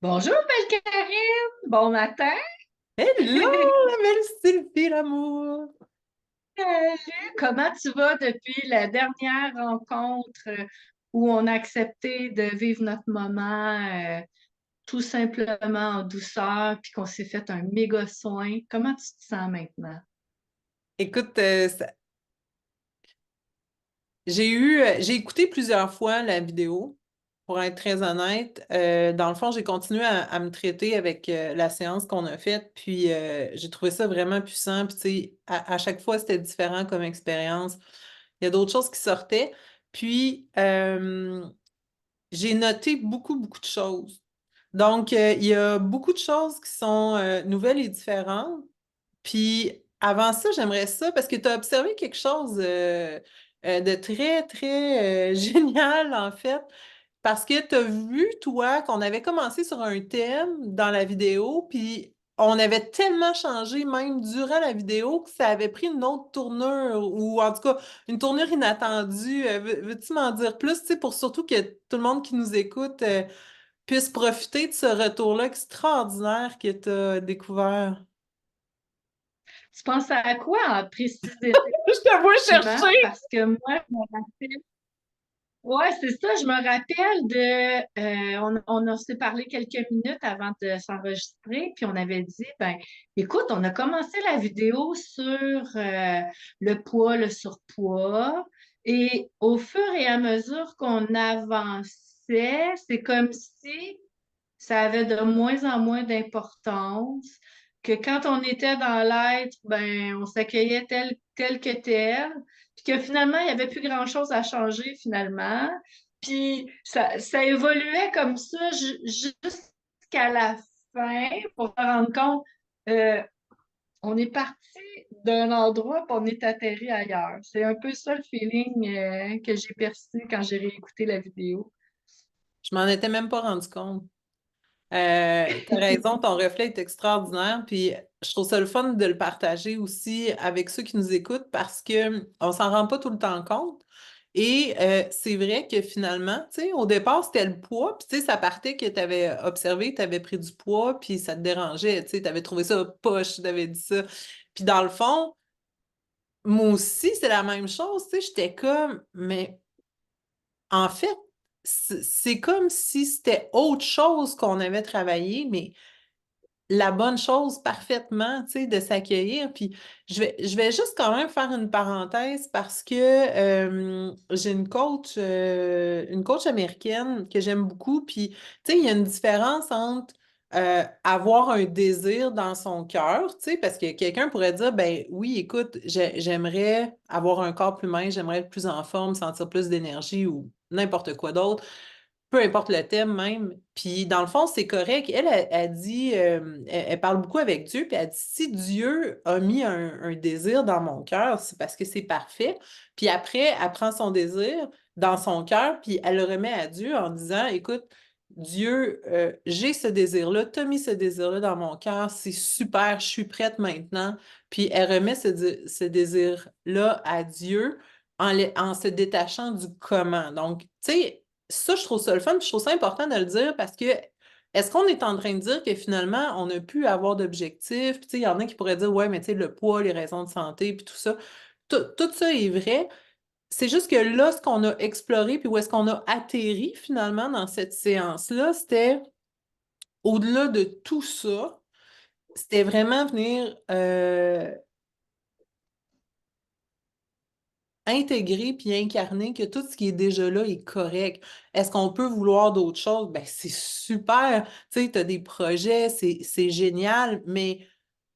Bonjour, belle Karine! Bon matin! Hello, la belle Sylvie, l'amour! Salut! Comment tu vas depuis la dernière rencontre où on a accepté de vivre notre moment tout simplement en douceur, puis qu'on s'est fait un méga soin? Comment tu te sens maintenant? Écoute, j'ai écouté plusieurs fois la vidéo, pour être très honnête. Dans le fond, j'ai continué à me traiter avec la séance qu'on a faite, puis j'ai trouvé ça vraiment puissant. Puis, tu sais, à chaque fois, c'était différent comme expérience. Il y a d'autres choses qui sortaient. Puis, j'ai noté beaucoup, beaucoup de choses. Donc, il y a beaucoup de choses qui sont nouvelles et différentes. Puis avant ça, j'aimerais ça parce que tu as observé quelque chose de très, très génial en fait. Parce que tu as vu, toi, qu'on avait commencé sur un thème dans la vidéo, puis on avait tellement changé, même durant la vidéo, que ça avait pris une autre tournure, ou en tout cas, une tournure inattendue. Veux-tu m'en dire plus, tu sais, pour surtout que tout le monde qui nous écoute puisse profiter de ce retour-là extraordinaire que tu as découvert? Tu penses à quoi précisément? Je te vois chercher. Parce que moi, je me rappelle. Ouais, c'est ça. Je me rappelle on s'est parlé quelques minutes avant de s'enregistrer, puis on avait dit, ben, écoute, on a commencé la vidéo sur le poids, le surpoids, et au fur et à mesure qu'on avançait, c'est comme si ça avait de moins en moins d'importance, que quand on était dans l'être, ben, on s'accueillait tel que tel, puis que finalement, il n'y avait plus grand-chose à changer finalement. Puis ça évoluait comme ça jusqu'à la fin pour se rendre compte, euh, on est parti d'un endroit puis on est atterri ailleurs. C'est un peu ça le feeling que j'ai perçu quand j'ai réécouté la vidéo. Je m'en étais même pas rendu compte. T'as raison, ton reflet est extraordinaire, puis je trouve ça le fun de le partager aussi avec ceux qui nous écoutent parce que on s'en rend pas tout le temps compte. Et c'est vrai que finalement, tu sais, au départ, c'était le poids, puis tu sais, ça partait que tu avais observé, tu avais pris du poids, puis ça te dérangeait, tu sais, tu avais trouvé ça poche, tu avais dit ça. Puis dans le fond, moi aussi, c'est la même chose, tu sais, j'étais comme, mais en fait, c'est comme si c'était autre chose qu'on avait travaillé, mais la bonne chose parfaitement, tu sais, de s'accueillir. Puis je vais juste quand même faire une parenthèse parce que j'ai une coach américaine que j'aime beaucoup. Puis, tu sais, il y a une différence entre avoir un désir dans son cœur, tu sais, parce que quelqu'un pourrait dire, ben oui, écoute, j'aimerais avoir un corps plus mince, j'aimerais être plus en forme, sentir plus d'énergie ou n'importe quoi d'autre peu importe le thème même. Puis dans le fond, c'est correct. Elle dit, elle parle beaucoup avec Dieu, puis elle dit, si Dieu a mis un désir dans mon cœur, c'est parce que c'est parfait. Puis après, elle prend son désir dans son cœur, puis elle le remet à Dieu en disant, écoute, Dieu, j'ai ce désir-là, tu as mis ce désir-là dans mon cœur, c'est super, je suis prête maintenant. Puis elle remet ce désir-là à Dieu en se détachant du comment. Donc, tu sais, ça, je trouve ça le fun, puis je trouve ça important de le dire parce que est-ce qu'on est en train de dire que finalement, on a pu avoir d'objectifs? Puis, tu sais, il y en a qui pourraient dire, ouais, mais tu sais, le poids, les raisons de santé, puis tout ça. Tout ça est vrai. C'est juste que là, ce qu'on a exploré, puis où est-ce qu'on a atterri finalement dans cette séance-là, c'était au-delà de tout ça, c'était vraiment venir intégrer puis incarner que tout ce qui est déjà là est correct. Est-ce qu'on peut vouloir d'autres choses? Ben, c'est super. Tu sais, tu as des projets, c'est génial, mais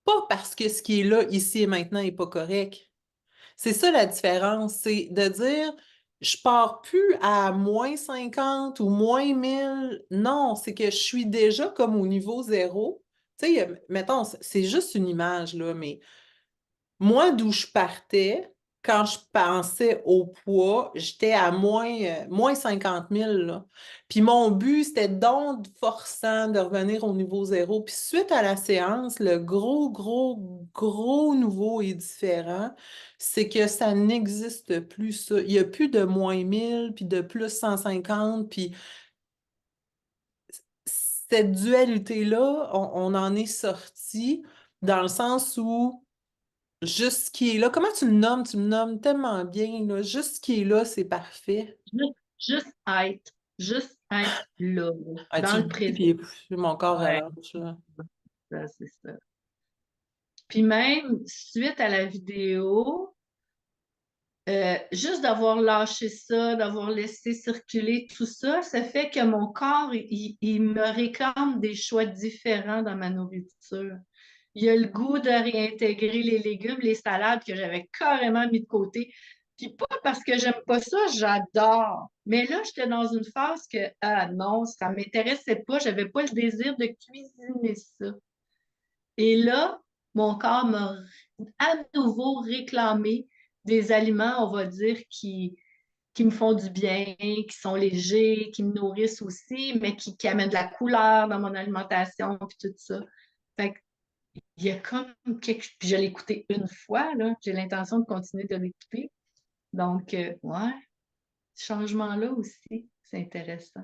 pas parce que ce qui est là, ici et maintenant, n'est pas correct. C'est ça la différence, c'est de dire, je pars plus à -50 ou -1000. Non, c'est que je suis déjà comme au niveau zéro. Tu sais, mettons, c'est juste une image, là, mais moi, d'où je partais, quand je pensais au poids, j'étais à moins 50 000, là. Puis mon but, c'était donc forçant de revenir au niveau zéro. Puis suite à la séance, le gros, gros, gros nouveau et différent, c'est que ça n'existe plus, ça. Il n'y a plus de -1000, puis de plus 150, puis cette dualité-là, on en est sorti dans le sens où juste ce qui est là, comment tu le nommes? Tu le nommes tellement bien, là. Juste ce qui est là, c'est parfait. Juste être. Juste être là, Ah, tu dans le le dis, présent. puis mon corps Ouais, relâche, là. c'est ça. Puis même, suite à la vidéo, juste d'avoir lâché ça, d'avoir laissé circuler tout ça, ça fait que mon corps, il me réclame des choix différents dans ma nourriture. Il a le goût de réintégrer les légumes, les salades que j'avais carrément mis de côté. Puis pas parce que j'aime pas ça, j'adore. Mais là, j'étais dans une phase que, ah non, ça m'intéressait pas, j'avais pas le désir de cuisiner ça. Et là, mon corps m'a à nouveau réclamé des aliments, on va dire, qui me font du bien, qui sont légers, qui me nourrissent aussi, mais qui amènent de la couleur dans mon alimentation, puis tout ça. Fait que, il y a comme quelque... Puis je l'ai écouté une fois, là. J'ai l'intention de continuer de l'écouter. Donc, ouais, ce changement-là aussi, c'est intéressant.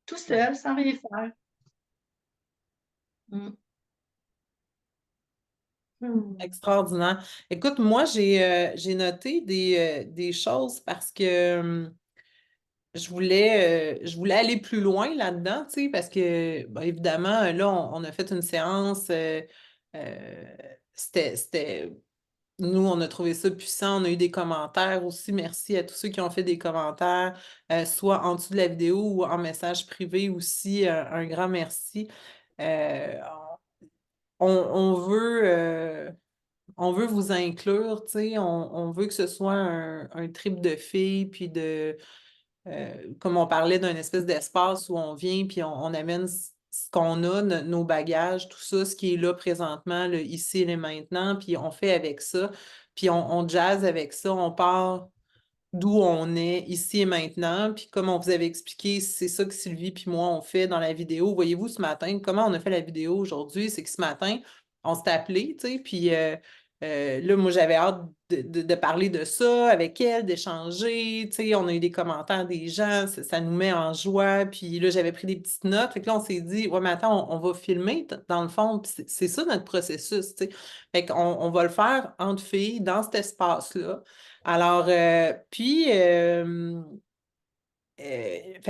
Tout seul, sans rien faire. Mm. Hmm. Extraordinaire. Écoute, moi, j'ai noté des choses parce que je voulais aller plus loin là-dedans, tu sais, parce que, bon, évidemment, là, on a fait une séance, euh, c'était, nous, on a trouvé ça puissant, on a eu des commentaires aussi, merci à tous ceux qui ont fait des commentaires, soit en dessous de la vidéo ou en message privé aussi, un grand merci. Euh, on veut... on veut vous inclure, tu sais, on veut que ce soit un trip de filles, puis comme on parlait d'un espèce d'espace où on vient, puis on amène ce qu'on a, nos bagages, tout ça, ce qui est là présentement, le ici et le maintenant, puis on fait avec ça, puis on jazz avec ça, on part d'où on est ici et maintenant. Puis comme on vous avait expliqué, c'est ça que Sylvie puis moi on fait dans la vidéo. Voyez-vous, ce matin, comment on a fait la vidéo aujourd'hui, c'est que ce matin, on s'est appelé, tu sais, puis là, moi, j'avais hâte de parler de ça avec elle, d'échanger, tu sais, on a eu des commentaires des gens, ça nous met en joie, puis là, j'avais pris des petites notes, fait que là, on s'est dit, ouais, mais attends, on va filmer, dans le fond, puis c'est ça notre processus, tu sais, fait qu'on on va le faire entre filles, dans cet espace-là, alors, fait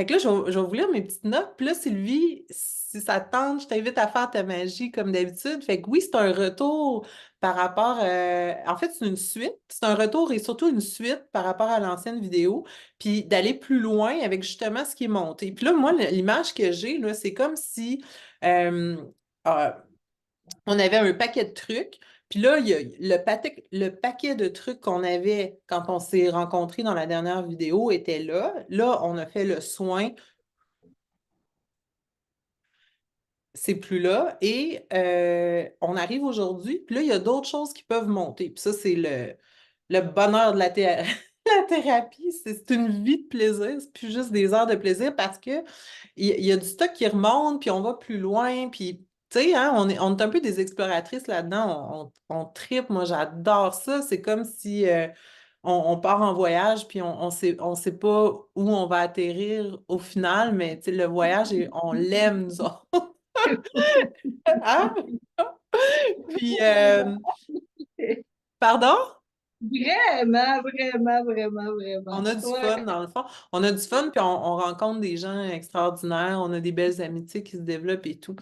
que là, je vais vous lire mes petites notes. Puis là, Sylvie, si ça te tente, je t'invite à faire ta magie comme d'habitude. Fait que oui, c'est un retour par rapport... en fait, c'est une suite. C'est un retour et surtout une suite par rapport à l'ancienne vidéo. Puis d'aller plus loin avec justement ce qui est monté. Puis là, moi, l'image que j'ai, là, c'est comme si... euh, euh, on avait un paquet de trucs. Puis là, il y a le paquet de trucs qu'on avait quand on s'est rencontrés dans la dernière vidéo était là. Là, on a fait le soin, c'est plus là. Et on arrive aujourd'hui, puis là, il y a d'autres choses qui peuvent monter. Puis ça, c'est le bonheur de la thérapie. C'est une vie de plaisir, c'est plus juste des heures de plaisir parce que il y a du stock qui remonte, puis on va plus loin, puis tu sais, hein, on est un peu des exploratrices là-dedans, on tripe, moi j'adore ça, c'est comme si on part en voyage, puis on sait pas où on va atterrir au final, mais tu sais, le voyage, on l'aime, nous autres. Hein? Puis, pardon? Vraiment, vraiment, vraiment, vraiment. On a du Ouais. fun, dans le fond. On a du fun, puis on rencontre des gens extraordinaires. On a des belles amitiés qui se développent et tout.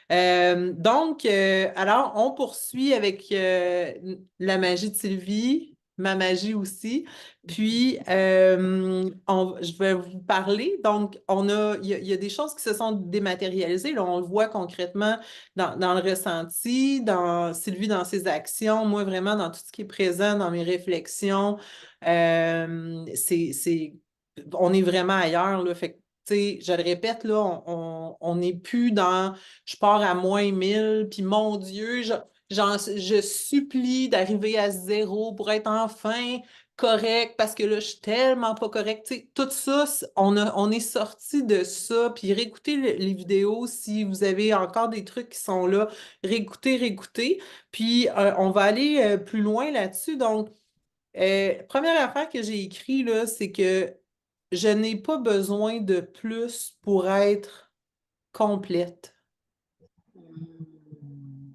Alors, on poursuit avec la magie de Sylvie, ma magie aussi. Puis, je vais vous parler. Donc, il y a des choses qui se sont dématérialisées. Là, on le voit concrètement dans le ressenti, dans Sylvie, dans ses actions, moi, vraiment, dans tout ce qui est présent, dans mes réflexions. On est vraiment ailleurs, là. Fait que, tu sais, je le répète, là, on n'est plus dans je pars à -1000, puis mon Dieu, je supplie d'arriver à zéro pour être enfin correct parce que là, je suis tellement pas correct. Tu sais, tout ça, on est sorti de ça. Puis réécoutez les vidéos si vous avez encore des trucs qui sont là. Réécoutez, réécoutez. Puis on va aller plus loin là-dessus. Donc, première affaire que j'ai écrit, là, c'est que je n'ai pas besoin de plus pour être complète. Hmm.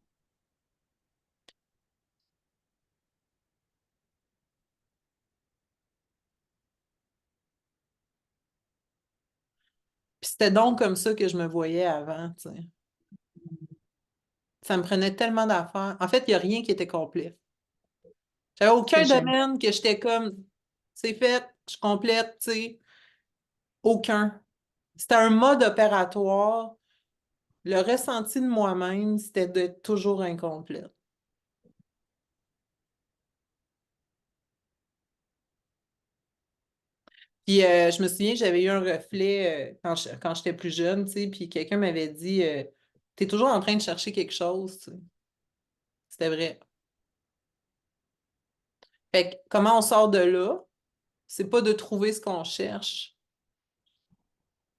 Puis c'était donc comme ça que je me voyais avant, tu sais. Ça me prenait tellement d'affaires. En fait, il n'y a rien qui était complet. J'avais C'est aucun génial. domaine que j'étais comme, c'est fait, je complète, tu sais. Aucun. C'était un mode opératoire. Le ressenti de moi-même, c'était d'être toujours incomplète. Puis je me souviens, j'avais eu un reflet quand j'étais plus jeune, tu sais, puis quelqu'un m'avait dit t'es toujours en train de chercher quelque chose, tu sais. C'était vrai. Fait que comment on sort de là? C'est pas de trouver ce qu'on cherche,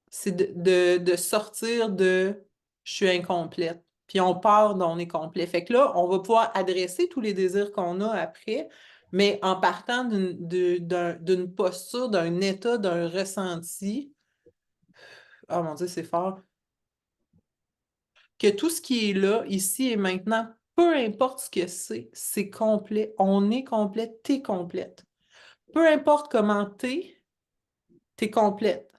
c'est de sortir de je suis incomplète. Puis on part d'on est complet. Fait que là, on va pouvoir adresser tous les désirs qu'on a après, mais en partant d'une posture, d'un état, d'un ressenti. Oh mon Dieu, c'est fort. Que tout ce qui est là, ici et maintenant, peu importe ce que c'est complet. On est complète, t'es complète. Peu importe comment t'es complète.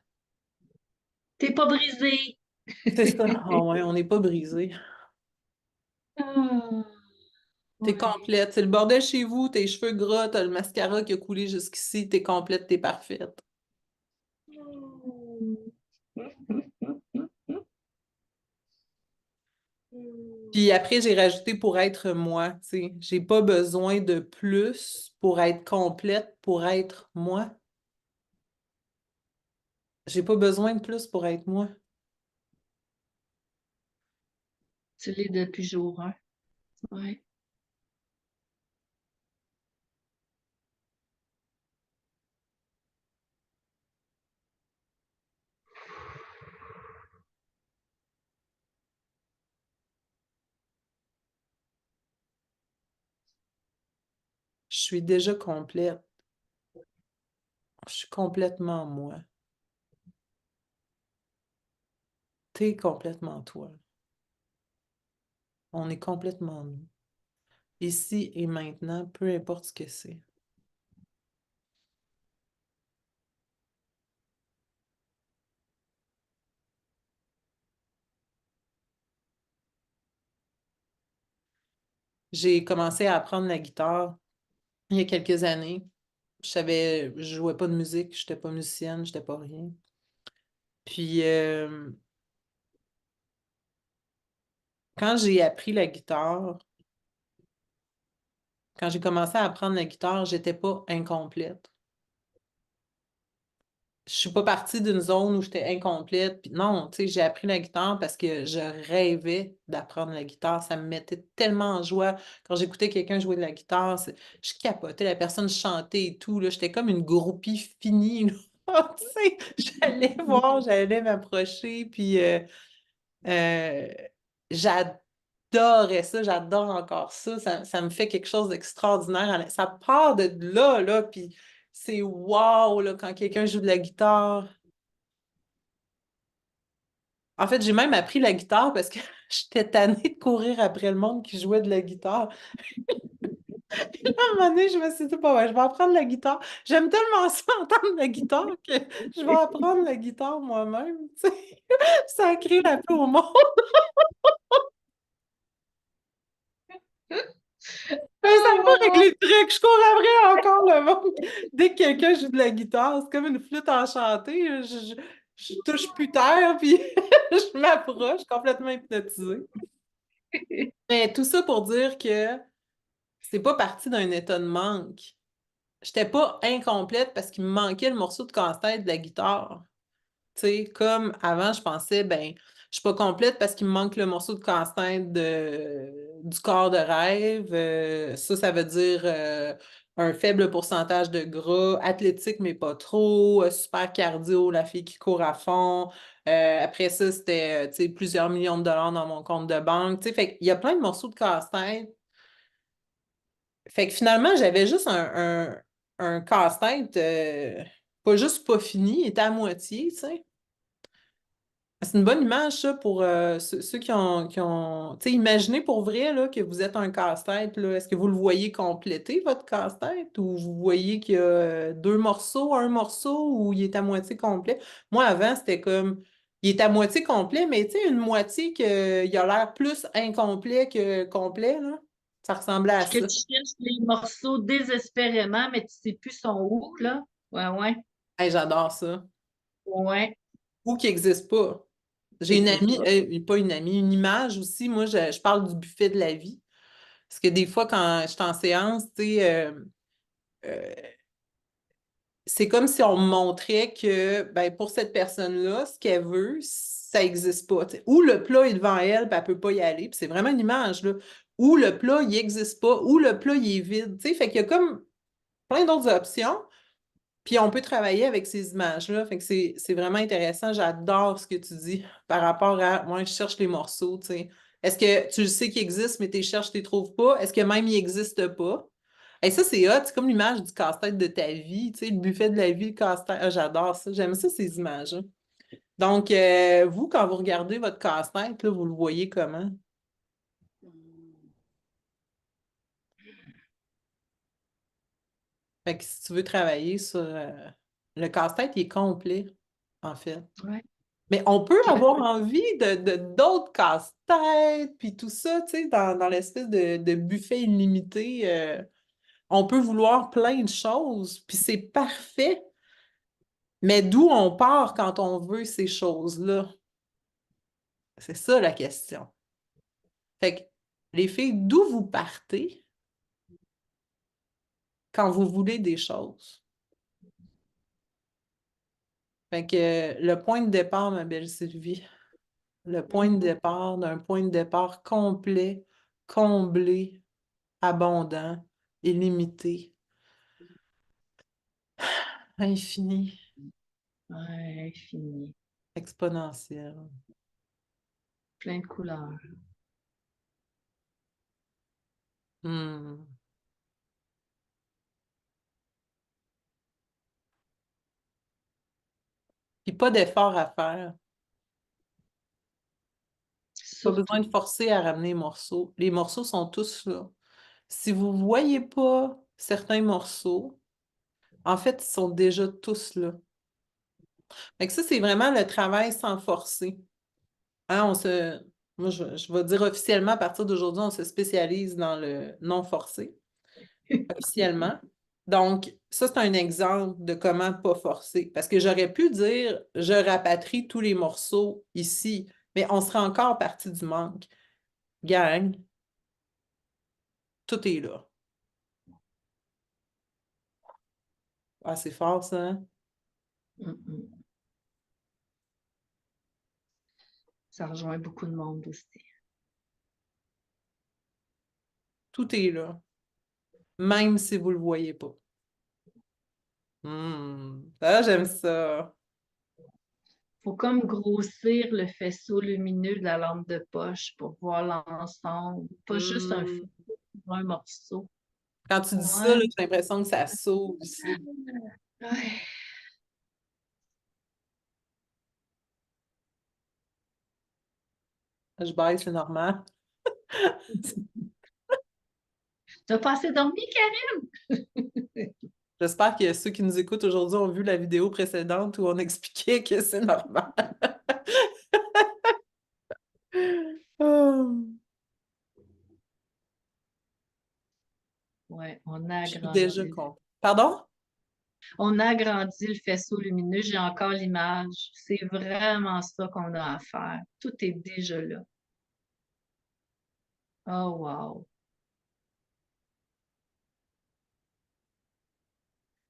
T'es pas brisé. C'est ça. Ah ouais, on n'est pas brisé. Ah, T'es ouais. complète. C'est le bordel chez vous, tes cheveux gras, t'as le mascara qui a coulé jusqu'ici, t'es complète, t'es parfaite. Puis après, j'ai rajouté pour être moi, tu sais. J'ai pas besoin de plus pour être complète, pour être moi. J'ai pas besoin de plus pour être moi. Tu l'es depuis jour 1. Ouais. Je suis déjà complète. Je suis complètement moi. T'es complètement toi. On est complètement nous. Ici et maintenant, peu importe ce que c'est. J'ai commencé à apprendre la guitare il y a quelques années. Je jouais pas de musique, je n'étais pas musicienne, je n'étais pas rien. Puis quand j'ai appris la guitare, quand j'ai commencé à apprendre la guitare, j'étais pas incomplète. Je suis pas partie d'une zone où j'étais incomplète. Puis non, tu sais, j'ai appris la guitare parce que je rêvais d'apprendre la guitare. Ça me mettait tellement en joie. Quand j'écoutais quelqu'un jouer de la guitare, je capotais, la personne chantait et tout, là. J'étais comme une groupie finie, là. Tu sais, j'allais voir, j'allais m'approcher, puis euh, j'adorais ça, j'adore encore ça. Ça me fait quelque chose d'extraordinaire. Ça part de là, là, puis c'est wow, là, quand quelqu'un joue de la guitare. En fait, j'ai même appris la guitare parce que j'étais tannée de courir après le monde qui jouait de la guitare. À un moment donné, je me suis dit, bon, ouais, je vais apprendre la guitare. J'aime tellement ça, entendre la guitare, que je vais apprendre la guitare moi-même. Tu sais. Ça crée la paix au monde. Mais ça va pas avec Ah, les trucs. Je cours après encore le monde. Dès que quelqu'un joue de la guitare, c'est comme une flûte enchantée. Je touche plus terre, puis je m'approche complètement hypnotisée. Mais tout ça pour dire que c'est pas parti d'un état de manque. J'étais pas incomplète parce qu'il me manquait le morceau de casse-tête de la guitare. Tu sais, comme avant, je pensais, ben, je suis pas complète parce qu'il me manque le morceau de casse-tête du corps de rêve. Ça veut dire un faible pourcentage de gras, athlétique, mais pas trop, super cardio, la fille qui court à fond. Après ça, c'était, tu sais, plusieurs millions de dollars dans mon compte de banque. Tu sais, fait qu'il y a plein de morceaux de casse-tête. Fait que finalement, j'avais juste un casse-tête, pas juste pas fini, il était à moitié, tu sais. C'est une bonne image, ça, pour ceux qui ont... Tu sais, imaginez pour vrai là, que vous êtes un casse-tête, là. Est-ce que vous le voyez compléter, votre casse-tête, ou vous voyez qu'il y a deux morceaux, un morceau, ou il est à moitié complet? Moi, avant, c'était comme... Il est à moitié complet, mais tu sais, une moitié qu'il a l'air plus incomplet que complet, là. Ça ressemblait à Puis que ça. tu cherches les morceaux désespérément, mais tu sais plus sont où, là. Ouais, ouais. Hey, j'adore ça. Ouais, Ou qui n'existe pas. ça J'ai une n'existe amie, pas. pas une amie, une image aussi. Moi, je parle du buffet de la vie. Parce que des fois, quand je suis en séance, tu sais, euh, c'est comme si on me montrait que ben, pour cette personne-là, ce qu'elle veut, ça n'existe pas. Tu sais. Ou le plat est devant elle, puis elle ne peut pas y aller. Puis c'est vraiment une image, là. Ou le plat, il n'existe pas. Ou le plat, il est vide. Tu sais, fait qu'il y a comme plein d'autres options. Puis on peut travailler avec ces images-là. Fait que c'est vraiment intéressant. J'adore ce que tu dis par rapport à moi, je cherche les morceaux, tu sais. Est-ce que tu le sais qu'il existe, mais tu les cherches, tu les trouves pas? Est-ce que même il n'existe pas? Et ça, c'est hot, c'est comme l'image du casse-tête de ta vie, tu sais, le buffet de la vie, le casse-tête. Ah, j'adore ça. J'aime ça, ces images. Hein. Donc, vous, quand vous regardez votre casse-tête, là, vous le voyez comment? Fait que si tu veux travailler sur le casse-tête, il est complet, en fait. Ouais. Mais on peut avoir envie de d'autres casse-têtes, puis tout ça, tu sais, dans l'espèce de buffet illimité. On peut vouloir plein de choses, puis c'est parfait. Mais d'où on part quand on veut ces choses-là? C'est ça la question. Fait que, les filles, d'où vous partez quand vous voulez des choses? Fait que le point de départ, ma belle Sylvie, le point de départ d'un point de départ complet, comblé, abondant, illimité, infini, Ouais, fini. exponentiel. Plein de couleurs. Hmm. Puis pas d'effort à faire. Pas besoin Surtout. de forcer à ramener les morceaux. Les morceaux sont tous là. Si vous ne voyez pas certains morceaux, en fait, ils sont déjà tous là. Fait que ça, c'est vraiment le travail sans forcer. Hein, moi, je vais dire officiellement, à partir d'aujourd'hui, on se spécialise dans le non forcé, officiellement. Donc, ça, c'est un exemple de comment pas forcer. Parce que j'aurais pu dire, je rapatrie tous les morceaux ici, mais on serait encore parti du manque. Gang, tout est là. Ah, c'est fort, ça, hein? Mm. Ça rejoint beaucoup de monde aussi. Tout est là, même si vous ne le voyez pas. Ah, j'aime ça. Faut comme grossir le faisceau lumineux de la lampe de poche pour voir l'ensemble, pas juste Hmm. un morceau. Quand tu dis ça, Ouais. là, j'ai l'impression que ça s'ouvre ici. Ouais. Je baille, c'est normal. T'as pas assez dormi, Karine? J'espère que ceux qui nous écoutent aujourd'hui ont vu la vidéo précédente où on expliquait que c'est normal. Oh, Ouais, on a je suis déjà agrandi. contente. Pardon? On a agrandi le faisceau lumineux. J'ai encore l'image. C'est vraiment ça qu'on a à faire. Tout est déjà là. Oh, wow.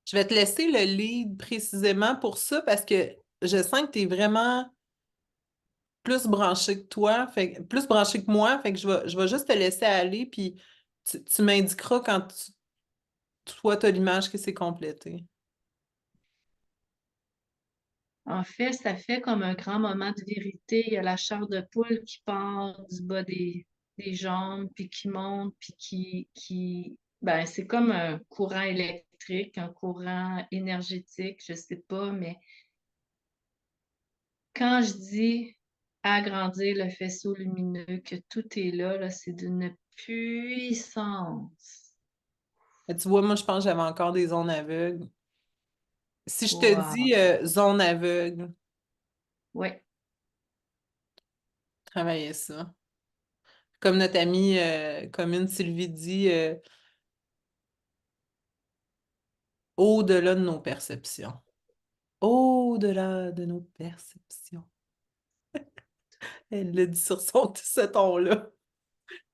Je vais te laisser le lead précisément pour ça parce que je sens que tu es vraiment plus branché que toi, plus branché que moi, fait que je vais juste te laisser aller, puis tu m'indiqueras quand toi, tu as l'image qui s'est complétée. En fait, ça fait comme un grand moment de vérité. Il y a la chair de poule qui part du bas des jambes, puis qui monte, puis ben, c'est comme un courant électrique, un courant énergétique, je sais pas, mais quand je dis agrandir le faisceau lumineux, que tout est là, là, c'est d'une puissance. Mais tu vois, moi, je pense que j'avais encore des zones aveugles. Si je te Wow. dis zone aveugle, Ouais, travailler ça. Comme notre amie commune Sylvie dit, au-delà de nos perceptions. Au-delà de nos perceptions. Elle l'a dit sur ce ton-là.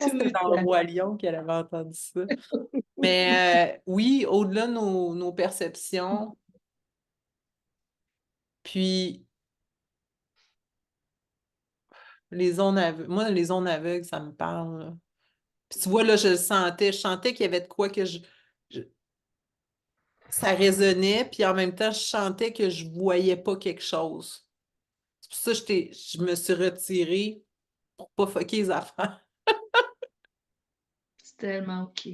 Je pense que c'était tout dans le à Roi Lion qu'elle avait entendu ça. Mais oui, au-delà de nos perceptions, puis les zones aveugles. Moi, les zones aveugles, ça me parle, là. Puis tu vois, là, je le sentais. Je sentais qu'il y avait de quoi que je- ça résonnait, puis en même temps, je sentais que je voyais pas quelque chose. C'est pour ça que je me suis retirée pour pas fucker les affaires. C'est tellement OK.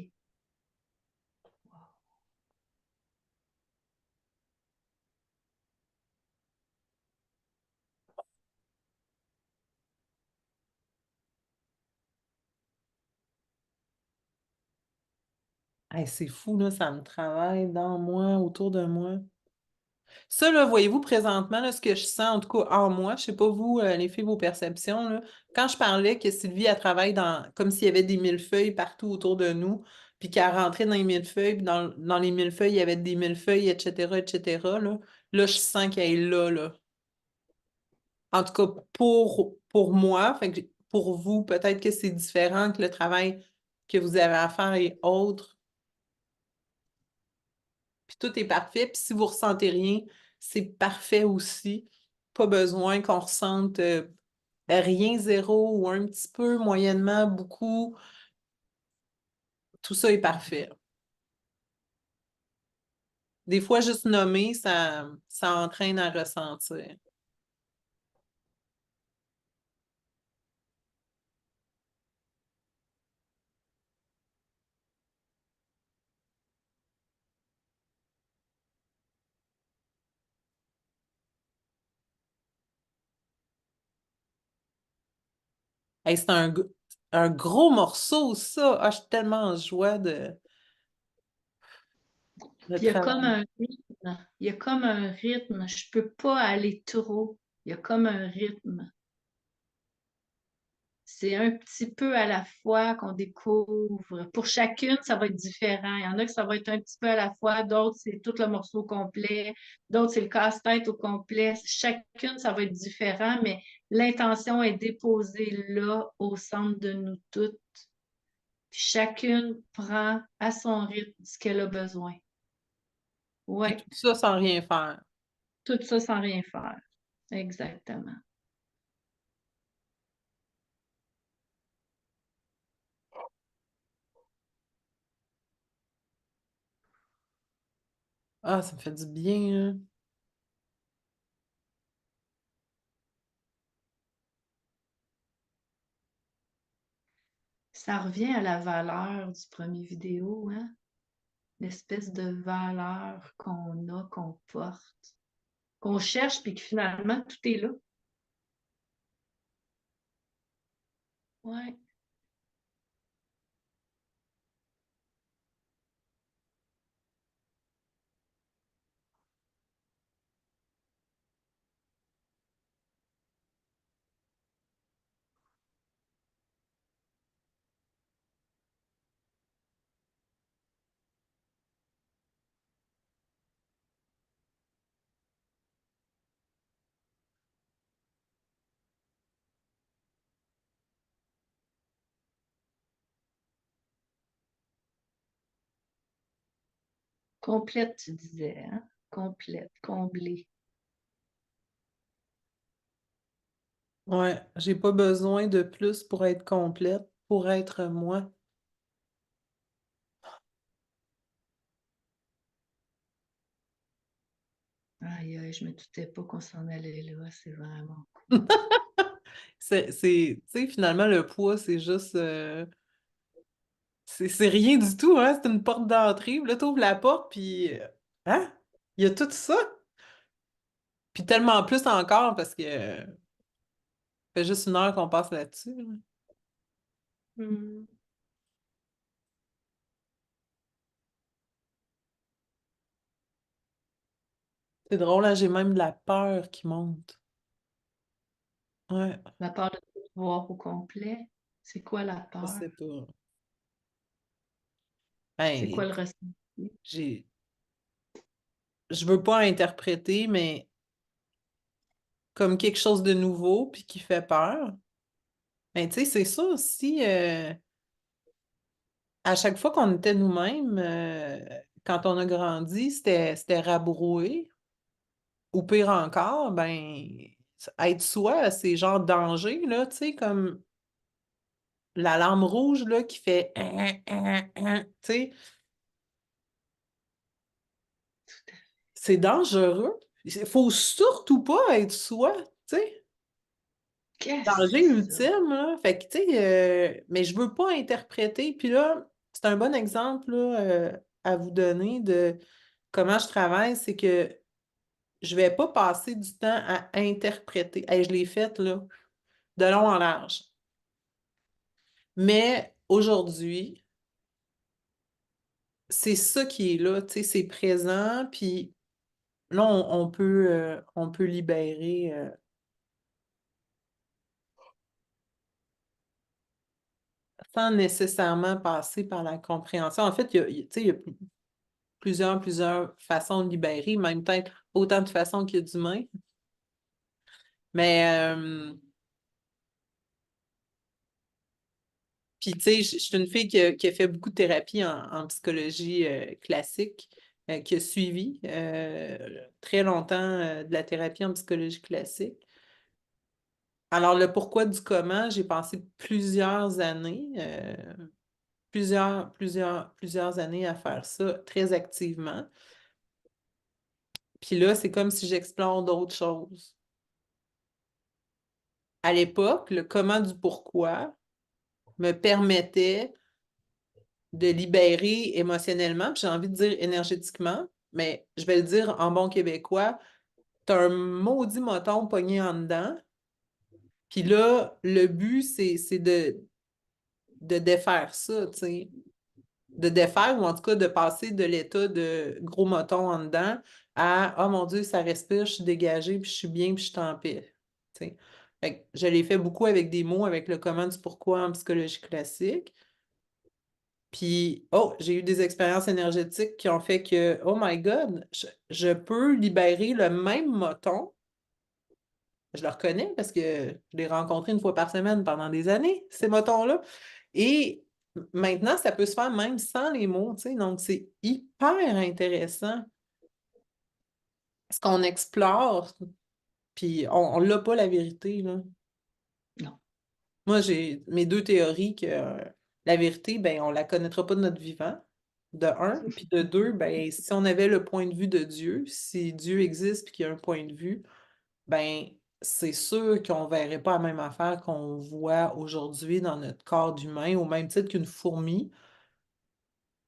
Hey, c'est fou, là, ça me travaille dans moi, autour de moi. Ça, là, voyez-vous présentement, là, ce que je sens, en tout cas en moi, je sais pas vous, les filles, vos perceptions, là, quand je parlais que Sylvie, elle travaille comme s'il y avait des millefeuilles partout autour de nous, puis qu'elle rentrait dans les millefeuilles, puis dans les millefeuilles, il y avait des millefeuilles, etc., là, je sens qu'elle est là, là. En tout cas, pour moi, fait que pour vous, peut-être que c'est différent, que le travail que vous avez à faire est autre, puis tout est parfait. Puis si vous ressentez rien, c'est parfait aussi. Pas besoin qu'on ressente rien, zéro ou un petit peu, moyennement, beaucoup. Tout ça est parfait. Des fois, juste nommer, ça entraîne à ressentir. Hey, c'est un gros morceau, ça. Ah, je suis tellement en joie de Puis il y a comme travailler. un rythme. Il y a comme un rythme. Je peux pas aller trop. Il y a comme un rythme. C'est un petit peu à la fois qu'on découvre. Pour chacune, ça va être différent. Il y en a que ça va être un petit peu à la fois, d'autres, c'est tout le morceau complet, d'autres, c'est le casse-tête au complet. Chacune, ça va être différent, mais l'intention est déposée là, au centre de nous toutes. Puis chacune prend à son rythme ce qu'elle a besoin. Puis Oui, tout ça sans rien faire. tout ça sans rien faire. Exactement. Ah, ça me fait du bien, hein. Ça revient à la valeur du premier vidéo, hein? L'espèce de valeur qu'on a, qu'on porte, qu'on cherche, puis que finalement, tout est là. Ouais, complète, tu disais, hein? Complète, comblée. Ouais, j'ai pas besoin de plus pour être complète, pour être moi. Aïe, aïe, je me doutais pas qu'on s'en allait là. C'est vraiment cool. Tu sais, finalement, le poids, c'est juste, c'est rien du tout, hein? C'est une porte d'entrée. Puis là, t'ouvres la porte, puis, hein? Il y a tout ça. Puis tellement plus encore parce que Ça fait juste 1 heure qu'on passe là-dessus. Là. Hmm. C'est drôle, là, j'ai même de la peur qui monte. Ouais, La peur de tout voir au complet. C'est quoi la je peur? sais pas. C'est quoi Ben, le ressenti? j'ai... Je veux pas interpréter, mais comme quelque chose de nouveau puis qui fait peur. Ben, tu sais, c'est ça aussi. À chaque fois qu'on était nous-mêmes, quand on a grandi, c'était rabroué. Ou pire encore, ben, être soi, c'est genre danger, là, tu sais, comme l'alarme rouge, là, qui fait tu sais, c'est dangereux. Il faut surtout pas être soi, tu sais. Qu'est-ce que Danger c'est ça? ultime, là. Fait que, tu sais, mais je veux pas interpréter. Puis là, c'est un bon exemple, là, à vous donner de comment je travaille, c'est que je vais pas passer du temps à interpréter. Hey, je l'ai fait, là, de long en large. Mais aujourd'hui, c'est ça qui est là, tu sais, c'est présent, puis là, on peut libérer sans nécessairement passer par la compréhension. En fait, tu sais, il y a plusieurs façons de libérer, même peut-être autant de façons qu'il y a d'humains. Mais, puis, tu sais, je suis une fille qui a fait beaucoup de thérapie en psychologie classique, qui a suivi très longtemps de la thérapie en psychologie classique. Alors, le pourquoi du comment, j'ai passé plusieurs années, plusieurs années à faire ça très activement. Puis là, c'est comme si j'explore d'autres choses. À l'époque, le comment du pourquoi me permettait de libérer émotionnellement, puis j'ai envie de dire énergétiquement, mais je vais le dire en bon québécois, t'as un maudit moton pogné en dedans, puis là, le but, c'est de défaire ça, tu sais. De défaire ou en tout cas de passer de l'état de gros moton en dedans à oh mon Dieu, ça respire, je suis dégagée, puis je suis bien, puis je suis en paix. Tu sais. Fait que je l'ai fait beaucoup avec des mots, avec le comment du pourquoi en psychologie classique. Puis, oh, j'ai eu des expériences énergétiques qui ont fait que, oh my God, je peux libérer le même moton. Je le reconnais parce que je l'ai rencontré 1 fois par semaine pendant des années, ces motons-là. Et maintenant, ça peut se faire même sans les mots, tu sais. Donc, c'est hyper intéressant ce qu'on explore, puis on l'a pas la vérité, là. Non. Moi, j'ai mes 2 théories que la vérité, ben, on la connaîtra pas de notre vivant, de un, puis de deux, ben, si on avait le point de vue de Dieu, si Dieu existe puis qu'il y a un point de vue, ben, c'est sûr qu'on verrait pas la même affaire qu'on voit aujourd'hui dans notre corps d'humain, au même titre qu'une fourmi.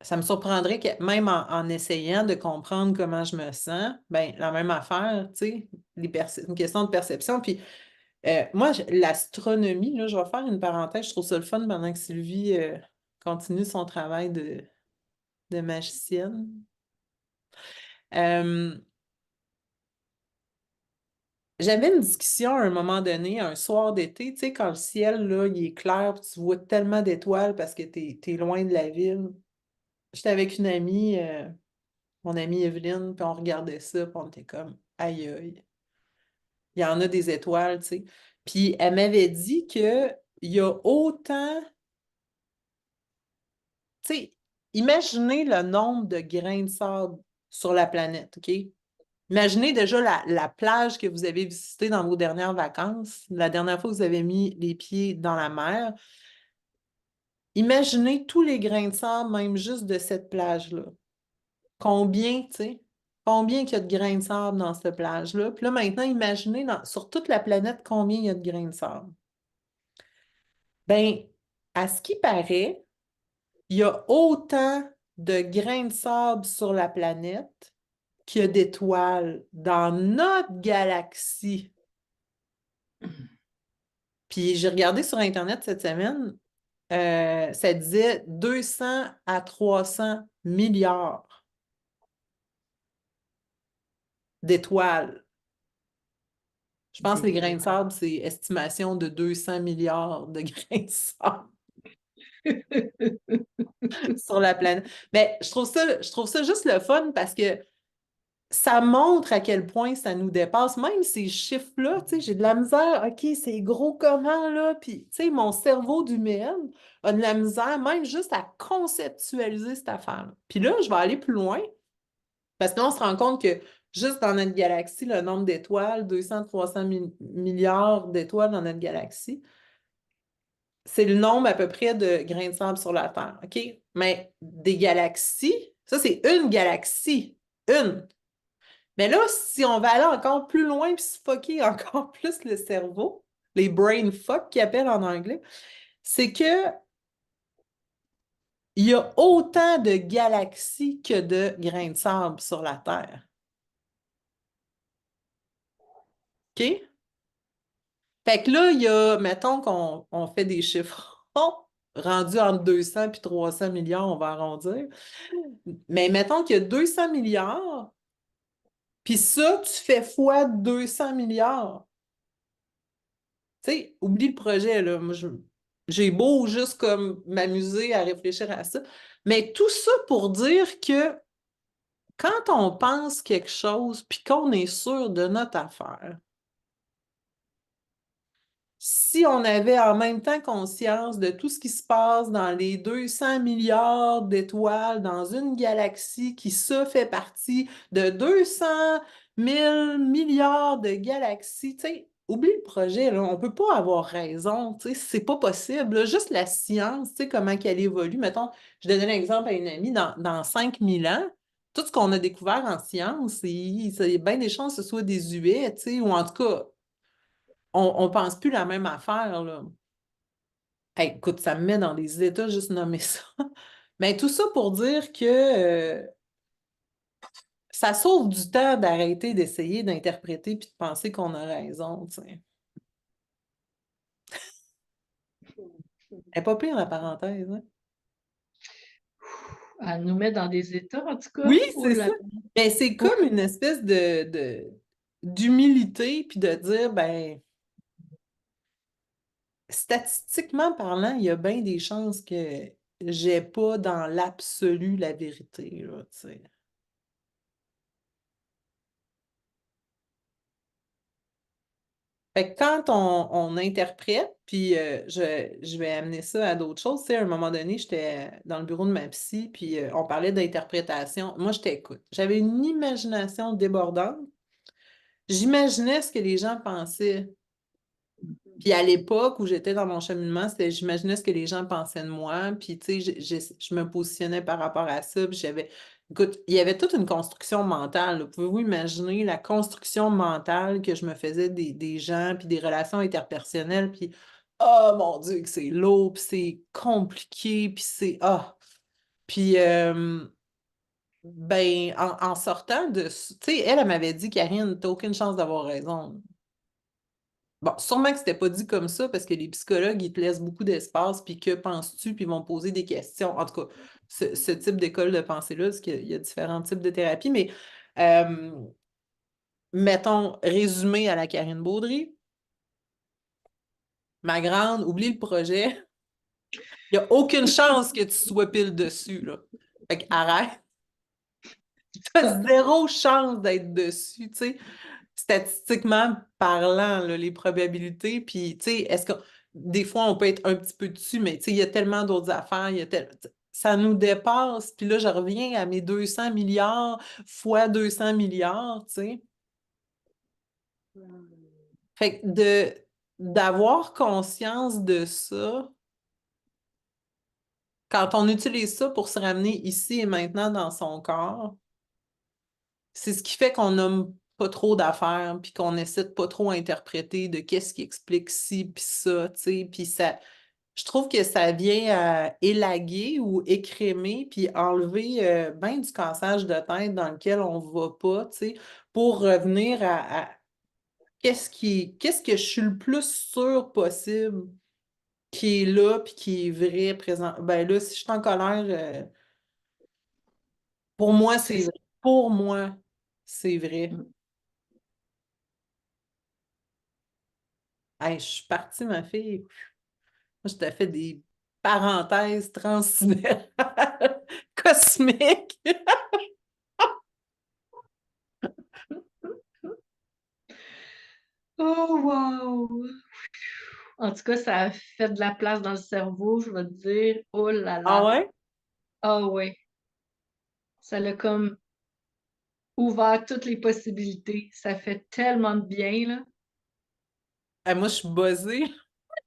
Ça me surprendrait que même en essayant de comprendre comment je me sens, ben, la même affaire, tu sais, une question de perception. Puis moi, l'astronomie, là, je vais faire une parenthèse, je trouve ça le fun pendant que Sylvie continue son travail de magicienne. Euh, J'avais une discussion à un moment donné, un soir d'été, tu sais, quand le ciel, là, il est clair, puis tu vois tellement d'étoiles parce que t'es loin de la ville. J'étais avec une amie, mon amie Evelyne, puis on regardait ça, puis on était comme, aïe, aïe, il y en a des étoiles, tu sais. Puis elle m'avait dit que il y a autant, tu sais, imaginez le nombre de grains de sable sur la planète, OK? Imaginez déjà la plage que vous avez visitée dans vos dernières vacances, la dernière fois que vous avez mis les pieds dans la mer. Imaginez tous les grains de sable, même juste de cette plage-là. Combien, tu sais, combien il y a de grains de sable dans cette plage-là. Puis là, maintenant, imaginez sur toute la planète combien il y a de grains de sable. Ben, à ce qui paraît, il y a autant de grains de sable sur la planète qu'il y a d'étoiles dans notre galaxie. Puis j'ai regardé sur Internet cette semaine, ça disait 200 à 300 milliards d'étoiles. Je pense que les grains de sable, c'est estimation de 200 milliards de grains de sable sur la planète. Mais je trouve ça juste le fun parce que ça montre à quel point ça nous dépasse. Même ces chiffres-là, tu sais, j'ai de la misère. OK, c'est gros comment, là? Puis, tu sais, mon cerveau d'humaine a de la misère, même juste à conceptualiser cette affaire-là. Puis là, je vais aller plus loin parce que là, on se rend compte que juste dans notre galaxie, le nombre d'étoiles, 200-300 milliards d'étoiles dans notre galaxie, c'est le nombre à peu près de grains de sable sur la Terre. OK? Mais des galaxies, ça, c'est une galaxie. Une. Mais là, si on va aller encore plus loin puis se fucker encore plus le cerveau, les brain fuck qu'ils appellent en anglais, c'est que il y a autant de galaxies que de grains de sable sur la Terre. OK? Fait que là, il y a, mettons qu'on fait des chiffres rendus entre 200 puis 300 milliards, on va arrondir. Mais mettons qu'il y a 200 milliards, puis ça, tu fais fois 200 milliards. Tu sais, oublie le projet, là. Moi, j'ai beau juste comme m'amuser à réfléchir à ça. Mais tout ça pour dire que quand on pense quelque chose puis qu'on est sûr de notre affaire, si on avait en même temps conscience de tout ce qui se passe dans les 200 milliards d'étoiles dans une galaxie qui, ça, fait partie de 200 000 milliards de galaxies, tu sais, oublie le projet, là, on ne peut pas avoir raison, tu sais, c'est pas possible, là. Juste la science, tu sais, comment qu'elle évolue. Mettons, je donne un exemple à une amie, dans 5000 ans, tout ce qu'on a découvert en science, c'est bien des chances que ce soit des huées, tu sais, ou en tout cas, on ne pense plus la même affaire, là. Hey, écoute, ça me met dans des états juste nommer ça. Mais tout ça pour dire que ça sauve du temps d'arrêter d'essayer d'interpréter puis de penser qu'on a raison, tu sais. Elle n'est pas pire, la parenthèse, hein? Elle nous met dans des états, en tout cas. Oui, Oh c'est là ça. là. Mais c'est Oui. comme une espèce d'humilité puis de dire, ben, statistiquement parlant, il y a bien des chances que j'ai pas dans l'absolu la vérité, là, tu sais. Fait que quand on interprète, puis je vais amener ça à d'autres choses, tu sais, à un moment donné, j'étais dans le bureau de ma psy, puis on parlait d'interprétation. Moi, je t'écoute. J'avais une imagination débordante. J'imaginais ce que les gens pensaient. Puis à l'époque où j'étais dans mon cheminement, j'imaginais ce que les gens pensaient de moi, puis tu sais, je me positionnais par rapport à ça, puis écoute, il y avait toute une construction mentale, là. Pouvez-vous imaginer la construction mentale que je me faisais des gens, puis des relations interpersonnelles, puis oh mon Dieu, que c'est lourd, puis c'est compliqué, puis c'est Puis ben, en sortant de, tu sais, elle m'avait dit, Karine, t'as aucune chance d'avoir raison. Bon, sûrement que c'était pas dit comme ça parce que les psychologues, ils te laissent beaucoup d'espace, puis que penses-tu, puis ils vont poser des questions. En tout cas, ce type d'école de pensée-là, parce qu'il y a différents types de thérapies, mais euh, mettons, résumé à la Karine Baudry, ma grande, oublie le projet, il n'y a aucune chance que tu sois pile dessus, là. Fait que arrête, t'as zéro chance d'être dessus, tu sais. Statistiquement parlant, là, les probabilités, puis, tu sais, est-ce que des fois, on peut être un petit peu dessus, mais, tu sais, il y a tellement d'autres affaires, ça nous dépasse, puis là, je reviens à mes 200 milliards fois 200 milliards, tu sais. Fait que d'avoir conscience de ça, quand on utilise ça pour se ramener ici et maintenant dans son corps, c'est ce qui fait qu'on nomme pas trop d'affaires, puis qu'on essaie de pas trop interpréter de qu'est-ce qui explique ci, puis ça, tu sais, puis ça, je trouve que ça vient élaguer ou écrémer, puis enlever ben du cassage de tête dans lequel on va pas, tu sais, pour revenir qu'est-ce que je suis le plus sûr possible qui est là puis qui est vrai présent. Ben là, si je suis en colère, pour moi, C'est c'est ça. vrai. Pour moi, c'est vrai. Mm. Hey, je suis partie, ma fille. Moi, je t'ai fait des parenthèses transsidérales cosmiques. Oh, wow! En tout cas, ça a fait de la place dans le cerveau, je vais te dire. Oh là Ah là! ouais? Ah ouais! Ça l'a comme ouvert toutes les possibilités. Ça fait tellement de bien, là. Moi, je suis buzzée.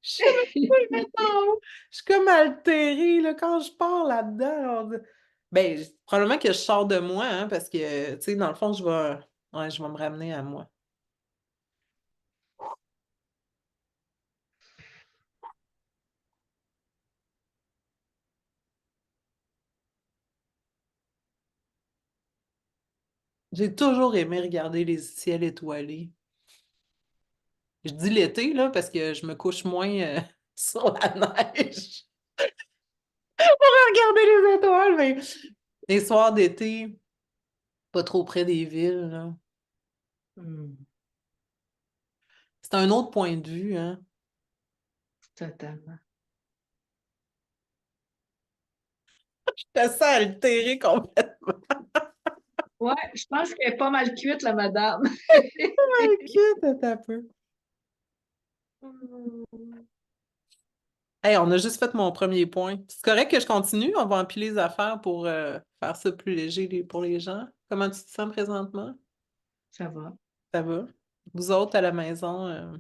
Je sais même pas le mettre en mots. Je suis comme altérée là, quand je pars là-dedans. Ben, probablement que je sors de moi, hein, parce que, tu sais, dans le fond, ouais, je vais me ramener à moi. J'ai toujours aimé regarder les ciels étoilés. Je dis l'été, là, parce que je me couche moins sur la neige. Regarder les étoiles, mais les soirs d'été, pas trop près des villes, là. Hmm, C'est un autre point de vue, hein. totalement. Je te sens altérée complètement. Ouais, je pense qu'elle est pas mal cuite, la madame. Ok, t'as un peu. Hey, on a juste fait mon premier point. C'est correct que je continue? On va empiler les affaires pour faire ça plus léger pour les gens. Comment tu te sens présentement? Ça va. Ça va? Vous autres à la maison,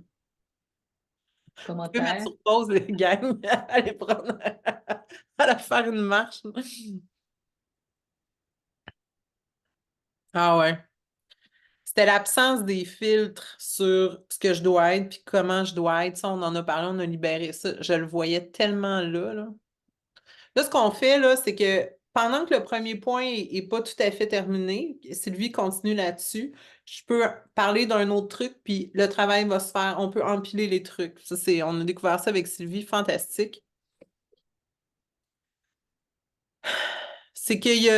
vous pouvez mettre Commentaire? sur pause les gangs, aller prendre, aller faire une marche. Ah ouais. C'était l'absence des filtres sur ce que je dois être puis comment je dois être. Ça, on en a parlé, on a libéré ça. Je le voyais tellement là, là. Là, ce qu'on fait, là, c'est que pendant que le premier point n'est pas tout à fait terminé, Sylvie continue là-dessus, je peux parler d'un autre truc, puis le travail va se faire. On peut empiler les trucs. On a découvert ça avec Sylvie, fantastique. C'est qu'il y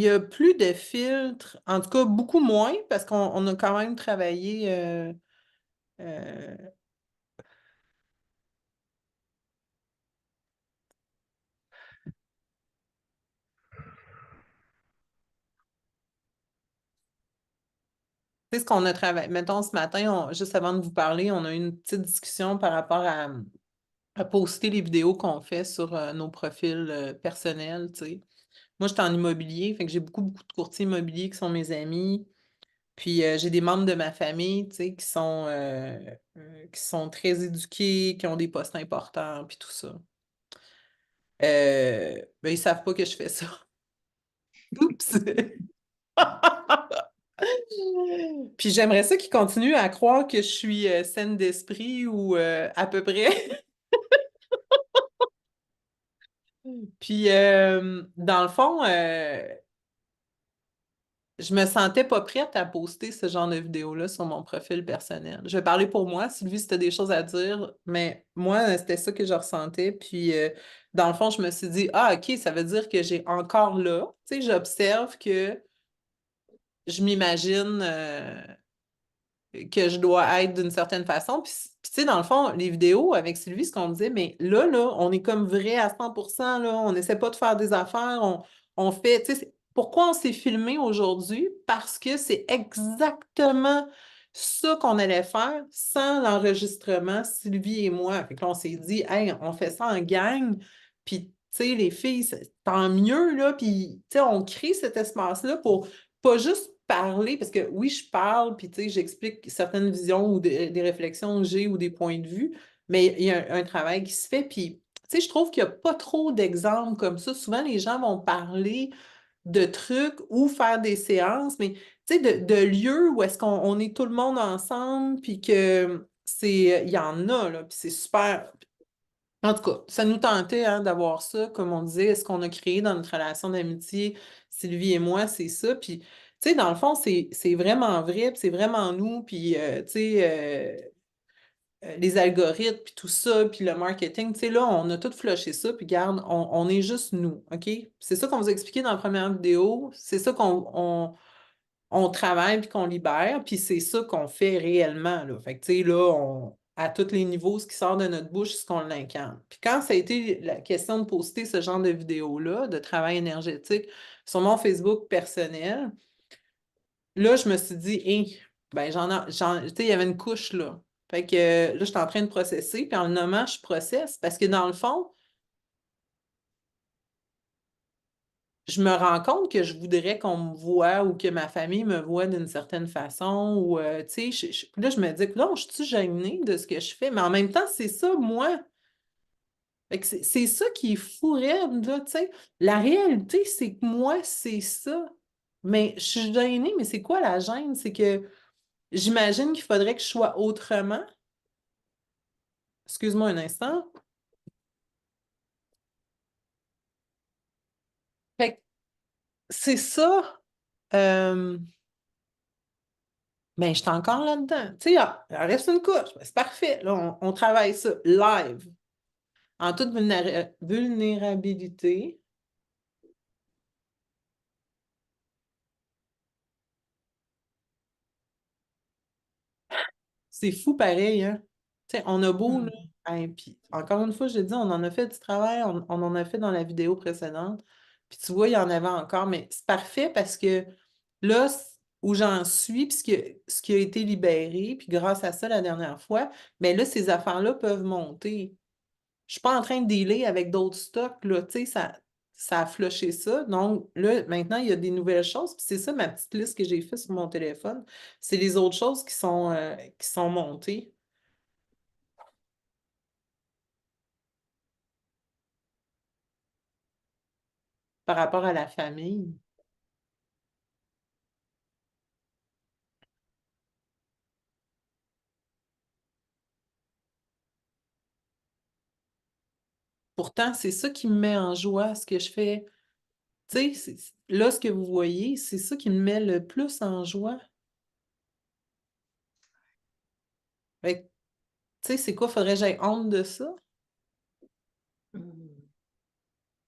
a plus de filtres, en tout cas beaucoup moins, parce qu'on a quand même travaillé. Euh, Tu sais, ce qu'on a travaillé, mettons ce matin, juste avant de vous parler, on a eu une petite discussion par rapport à poster les vidéos qu'on fait sur nos profils personnels, tu sais. Moi, j'étais en immobilier, fait que j'ai beaucoup de courtiers immobiliers qui sont mes amis. Puis j'ai des membres de ma famille, tu sais, qui sont très éduqués, qui ont des postes importants, puis tout ça. Ben, ils savent pas que je fais ça. Oups! Puis j'aimerais ça qu'ils continuent à croire que je suis saine d'esprit ou à peu près. Puis dans le fond, je me sentais pas prête à poster ce genre de vidéo-là sur mon profil personnel. Je vais parler pour moi. Sylvie, si tu as des choses à dire, mais moi, c'était ça que je ressentais. Puis dans le fond, je me suis dit, ah, OK, ça veut dire que j'ai encore là. Tu sais, j'observe que je m'imagine. Que je dois être d'une certaine façon. Puis, tu sais, dans le fond, les vidéos avec Sylvie, ce qu'on disait, mais là, on est comme vrai à 100%, là, on n'essaie pas de faire des affaires, on fait, tu sais, pourquoi on s'est filmé aujourd'hui? Parce que c'est exactement ça qu'on allait faire sans l'enregistrement, Sylvie et moi. Fait que là, on s'est dit, hey, on fait ça en gang, puis, tu sais, les filles, tant mieux, là, puis, tu sais, on crée cet espace-là pour pas juste parler, parce que oui, je parle, puis tu sais, j'explique certaines visions ou des réflexions que j'ai ou des points de vue, mais il y a un travail qui se fait, puis tu sais, je trouve qu'il n'y a pas trop d'exemples comme ça. Souvent, les gens vont parler de trucs ou faire des séances, mais tu sais, de lieux où est-ce qu'on est tout le monde ensemble, puis que il y en a, là, puis c'est super. En tout cas, ça nous tentait hein, d'avoir ça, comme on disait, ce qu'on a créé dans notre relation d'amitié, Sylvie et moi, c'est ça. Puis, tu Tu sais, dans le fond, c'est vraiment vrai, puis c'est vraiment nous, puis, tu sais, les algorithmes, puis tout ça, puis le marketing, tu sais, là, on a tout flushé ça, puis garde, on est juste nous, OK? C'est ça qu'on vous a expliqué dans la première vidéo, c'est ça on travaille, puis qu'on libère, puis c'est ça qu'on fait réellement, là. Fait que, tu sais, là, à tous les niveaux, ce qui sort de notre bouche, c'est ce qu'on l'incarne. Puis quand ça a été la question de poster ce genre de vidéo-là, de travail énergétique, sur mon Facebook personnel, là, je me suis dit, hé, ben, tu sais, il y avait une couche, là. Fait que là, je suis en train de processer, puis en le nommant, je processe, parce que dans le fond, je me rends compte que je voudrais qu'on me voie ou que ma famille me voie d'une certaine façon, ou, tu sais, là, je me dis, non, je suis gênée de ce que je fais, mais en même temps, c'est ça, moi. Fait que c'est ça qui est fou raide, là, tu sais. La réalité, c'est que moi, c'est ça. Mais je suis gênée, mais c'est quoi la gêne? C'est que j'imagine qu'il faudrait que je sois autrement. Excuse-moi un instant. Fait que c'est ça. Ben, je suis encore là-dedans. Tu sais, il reste une couche. Ben, c'est parfait. Là, on travaille ça live, en toute vulnérabilité. C'est fou pareil, hein? Tu sais, on a beau, là, Hmm. hein, puis encore une fois, je te dis, on en a fait du travail, on en a fait dans la vidéo précédente. Puis tu vois, il y en avait encore, mais c'est parfait parce que là, où j'en suis, puis ce qui a été libéré, puis grâce à ça la dernière fois, mais là, ces affaires-là peuvent monter. Je suis pas en train de dealer avec d'autres stocks, là, tu sais, ça a flushé ça. Donc, là, maintenant, il y a des nouvelles choses. Puis c'est ça ma petite liste que j'ai faite sur mon téléphone. C'est les autres choses qui sont montées par rapport à la famille. Pourtant, c'est ça qui me met en joie, ce que je fais. Tu sais, là, ce que vous voyez, c'est ça qui me met le plus en joie. Fait que, tu sais, c'est quoi? Faudrait que j'aie honte de ça? Hmm.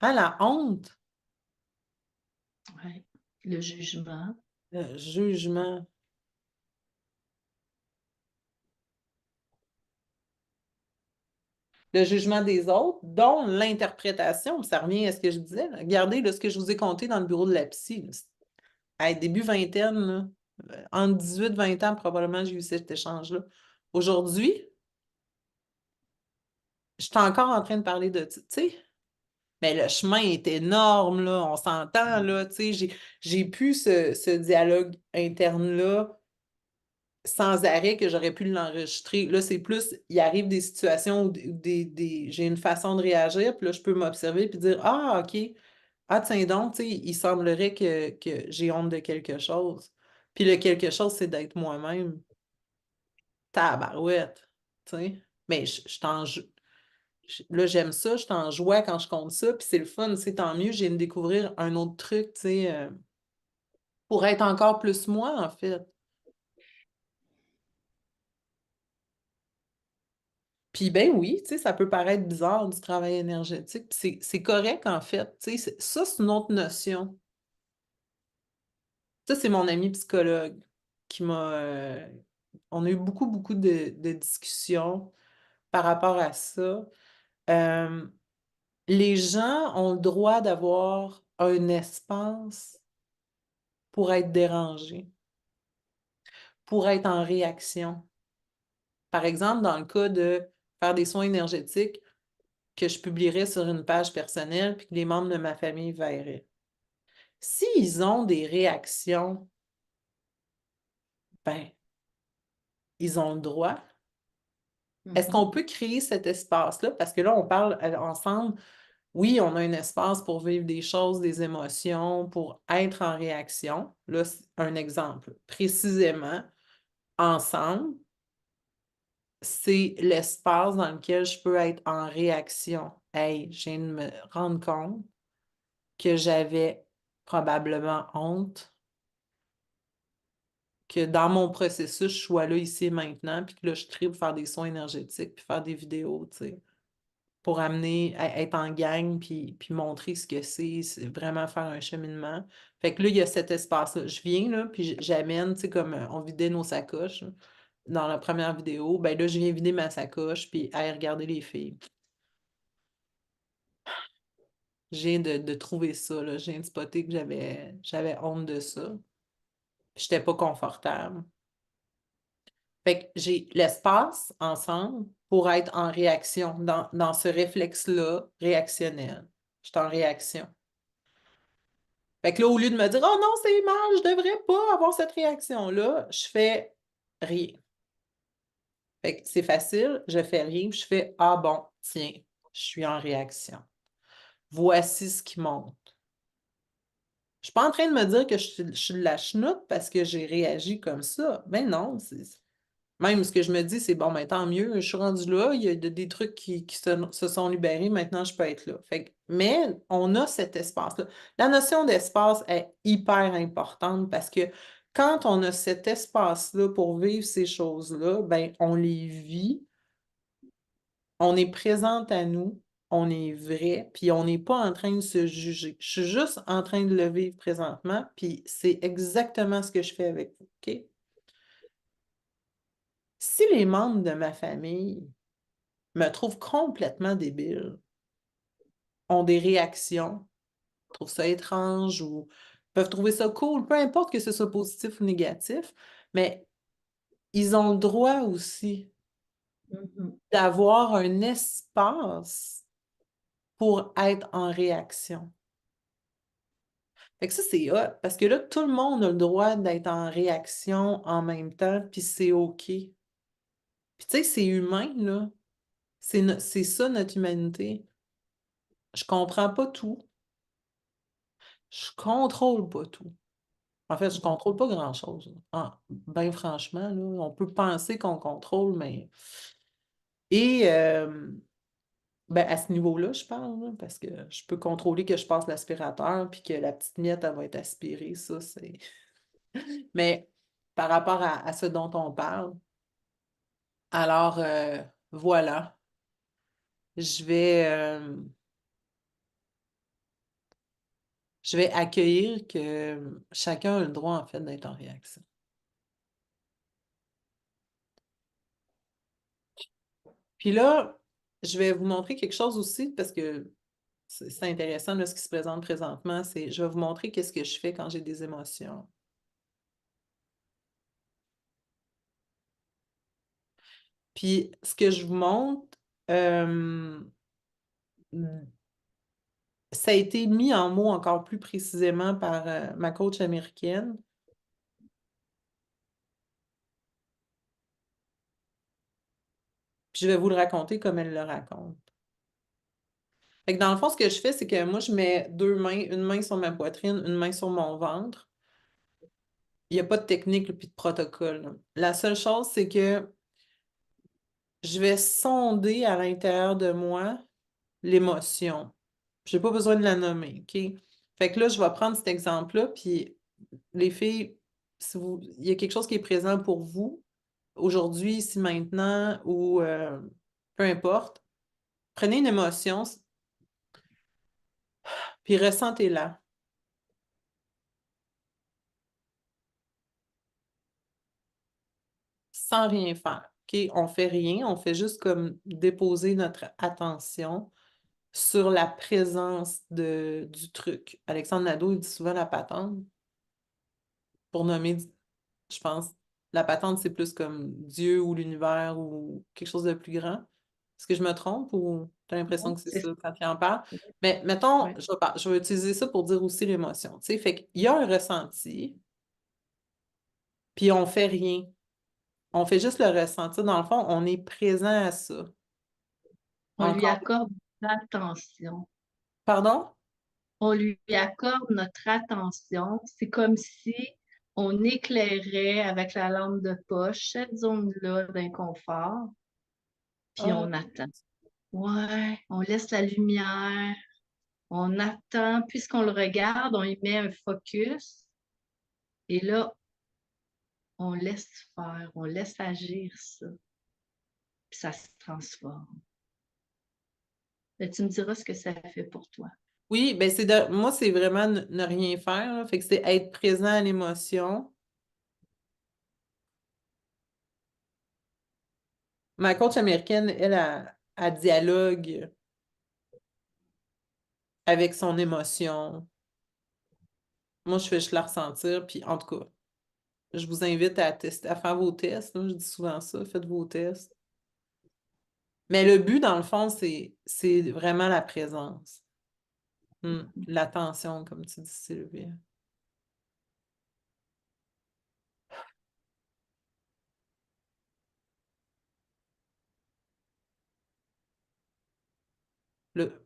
Ah, la honte, Ouais. Le jugement. le jugement. Le jugement des autres, dont l'interprétation. Ça revient à ce que je disais, là. Regardez là, ce que je vous ai conté dans le bureau de la psy, là. Début vingtaine, là, entre 18 et 20 ans, probablement, j'ai eu cet échange-là. Aujourd'hui, je suis encore en train de parler de, tu sais, mais le chemin est énorme, là, on s'entend, là, tu sais, j'ai plus ce dialogue interne-là sans arrêt que j'aurais pu l'enregistrer. Là, c'est plus, il arrive des situations où j'ai une façon de réagir, puis là, je peux m'observer puis dire, ah, OK, ah, tiens donc, tu sais, il semblerait que j'ai honte de quelque chose. Puis le quelque chose, c'est d'être moi-même. Tabarouette, tu sais. Mais là, j'aime ça, je suis en joie quand je compte ça, puis c'est le fun, c'est tant mieux, j'ai de découvrir un autre truc, tu sais, pour être encore plus moi, en fait. Puis ben oui, tu sais, ça peut paraître bizarre du travail énergétique, puis c'est correct, en fait, tu sais, ça, c'est une autre notion. Ça, c'est mon ami psychologue qui m'a... on a eu beaucoup, beaucoup de discussions par rapport à ça. Euh, les gens ont le droit d'avoir un espace pour être dérangés, pour être en réaction. Par exemple, dans le cas de faire des soins énergétiques que je publierais sur une page personnelle puis que les membres de ma famille verraient. S'ils ont des réactions, ben, ils ont le droit. Est-ce Mhm. qu'on peut créer cet espace-là? Parce que là, on parle ensemble, oui, on a un espace pour vivre des choses, des émotions, pour être en réaction. Là, c'est un exemple. Précisément, ensemble, c'est l'espace dans lequel je peux être en réaction. Hey, je viens de me rendre compte que j'avais probablement honte que dans mon processus, je sois là, ici et maintenant, puis que là, je tripe faire des soins énergétiques, puis faire des vidéos, tu sais, pour amener, être en gang, puis montrer ce que c'est vraiment faire un cheminement. Fait que là, il y a cet espace-là. Je viens, là, puis j'amène, tu sais, comme on vidait nos sacoches là, dans la première vidéo, ben là, je viens vider ma sacoche, puis aller regarder les filles. Je viens de trouver ça, là. Je viens de spotter que j'avais honte de ça. J'étais pas confortable. Fait que j'ai l'espace ensemble pour être en réaction, dans ce réflexe-là réactionnel. Je suis en réaction. Fait que là, au lieu de me dire oh non, c'est mal, je devrais pas avoir cette réaction-là, je fais rien. Fait que c'est facile, je fais rien, puis je fais ah bon, tiens, je suis en réaction. Voici ce qui monte. Je suis pas en train de me dire que je suis de la chenoute parce que j'ai réagi comme ça. Ben non, même ce que je me dis, c'est bon, ben tant mieux, je suis rendue là, il y a des trucs qui se sont libérés, maintenant je peux être là. Mais on a cet espace-là. La notion d'espace est hyper importante parce que quand on a cet espace-là pour vivre ces choses-là, ben on les vit, on est présente à nous, on est vrai, puis on n'est pas en train de se juger. Je suis juste en train de le vivre présentement, puis c'est exactement ce que je fais avec vous, OK? Si les membres de ma famille me trouvent complètement débile, ont des réactions, trouvent ça étrange ou peuvent trouver ça cool, peu importe que ce soit positif ou négatif, mais ils ont le droit aussi d'avoir un espace pour être en réaction. Fait que ça, c'est hot, parce que là, tout le monde a le droit d'être en réaction en même temps, puis c'est OK. Puis tu sais, c'est humain, là. C'est ça, notre humanité. Je comprends pas tout. Je contrôle pas tout. En fait, je contrôle pas grand-chose. Ben franchement, là, on peut penser qu'on contrôle, mais... Et ben, à ce niveau-là, je parle, là, parce que je peux contrôler que je passe l'aspirateur puis que la petite miette, elle va être aspirée, ça, c'est... Mais par rapport à ce dont on parle, alors voilà, je vais, euh, je vais accueillir que chacun a le droit, en fait, d'être en réaction. Puis là, je vais vous montrer quelque chose aussi, parce que c'est intéressant, là, ce qui se présente présentement, c'est je vais vous montrer qu'est-ce que je fais quand j'ai des émotions. Puis ce que je vous montre, euh, ça a été mis en mots encore plus précisément par ma coach américaine. Puis je vais vous le raconter comme elle le raconte. Fait que dans le fond, ce que je fais, c'est que moi, je mets deux mains, une main sur ma poitrine, une main sur mon ventre. Il n'y a pas de technique puis de protocole, là. La seule chose, c'est que je vais sonder à l'intérieur de moi l'émotion. Je n'ai pas besoin de la nommer, OK? Fait que là, je vais prendre cet exemple-là, puis les filles, si il y a quelque chose qui est présent pour vous, aujourd'hui, ici, maintenant, ou peu importe, prenez une émotion, puis ressentez-la. Sans rien faire. OK? On fait rien, on fait juste comme déposer notre attention sur la présence du truc. Alexandre Nadeau, il dit souvent la patente pour nommer, je pense, la patente, c'est plus comme Dieu ou l'univers ou quelque chose de plus grand. Est-ce que je me trompe ou tu as l'impression que c'est C'est ça ça. quand tu en parles? Mais mettons, Ouais. je vais utiliser ça pour dire aussi l'émotion. Tu sais, fait qu'il y a un ressenti, puis on fait rien. On fait juste le ressentir. Dans le fond, on est présent à ça. On lui Encore. accorde l'attention. Pardon? On lui accorde notre attention. C'est comme si on éclairait avec la lampe de poche cette zone-là d'inconfort, puis Ah, on attend. Ouais, on laisse la lumière, on attend, puisqu'on le regarde, on y met un focus, et là, on laisse faire, on laisse agir ça, puis ça se transforme. Mais tu me diras ce que ça fait pour toi. Oui, ben moi, c'est vraiment ne rien faire, là. Fait que c'est être présent à l'émotion. Ma coach américaine, elle dialogue avec son émotion. Moi, je fais juste la ressentir, puis en tout cas, je vous invite à tester, à faire vos tests, là. Je dis souvent ça, faites vos tests. Mais le but, dans le fond, c'est vraiment la présence. L'attention, comme tu dis, Sylvie.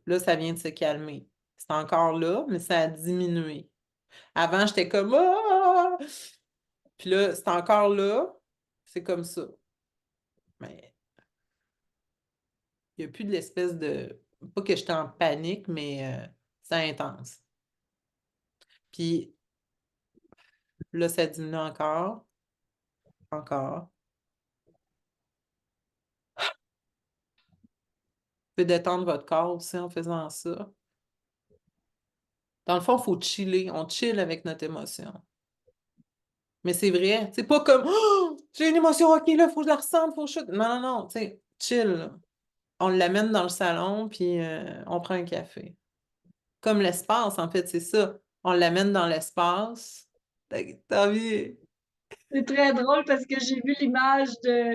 Là, ça vient de se calmer. C'est encore là, mais ça a diminué. Avant, j'étais comme ah! Puis là, c'est encore là. C'est comme ça. Mais il n'y a plus de l'espèce de. Pas que j'étais en panique, mais c'est intense. Puis là, ça diminue encore. Encore. Vous pouvez détendre votre corps aussi en faisant ça. Dans le fond, il faut chiller. On chill avec notre émotion. Mais c'est vrai. C'est pas comme oh, j'ai une émotion, ok, là, il faut que je la ressente, faut que je. Non, non, non. Tu sais, chill, là. On l'amène dans le salon, puis on prend un café. Comme l'espace, en fait, c'est ça. On l'amène dans l'espace. T'as vu? C'est très drôle parce que j'ai vu l'image de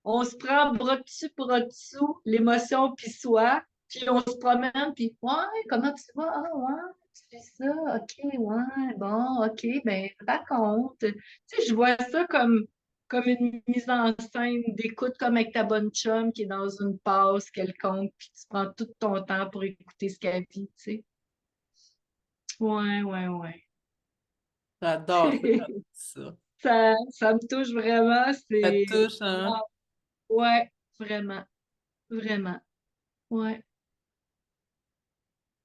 on se prend bras dessous, l'émotion puis soi, puis on se promène, puis ouais, comment tu vas? Ah ouais, tu fais ça, ok, ouais, bon, ok, ben raconte. Tu sais, je vois ça comme une mise en scène d'écoute, comme avec ta bonne chum qui est dans une pause quelconque, puis tu prends tout ton temps pour écouter ce qu'elle vit, tu sais. Ouais, ouais, ouais. J'adore ça quand tu dis ça. Ça me touche vraiment, Ça te c'est. touche, hein? Ouais, vraiment, vraiment. Ouais.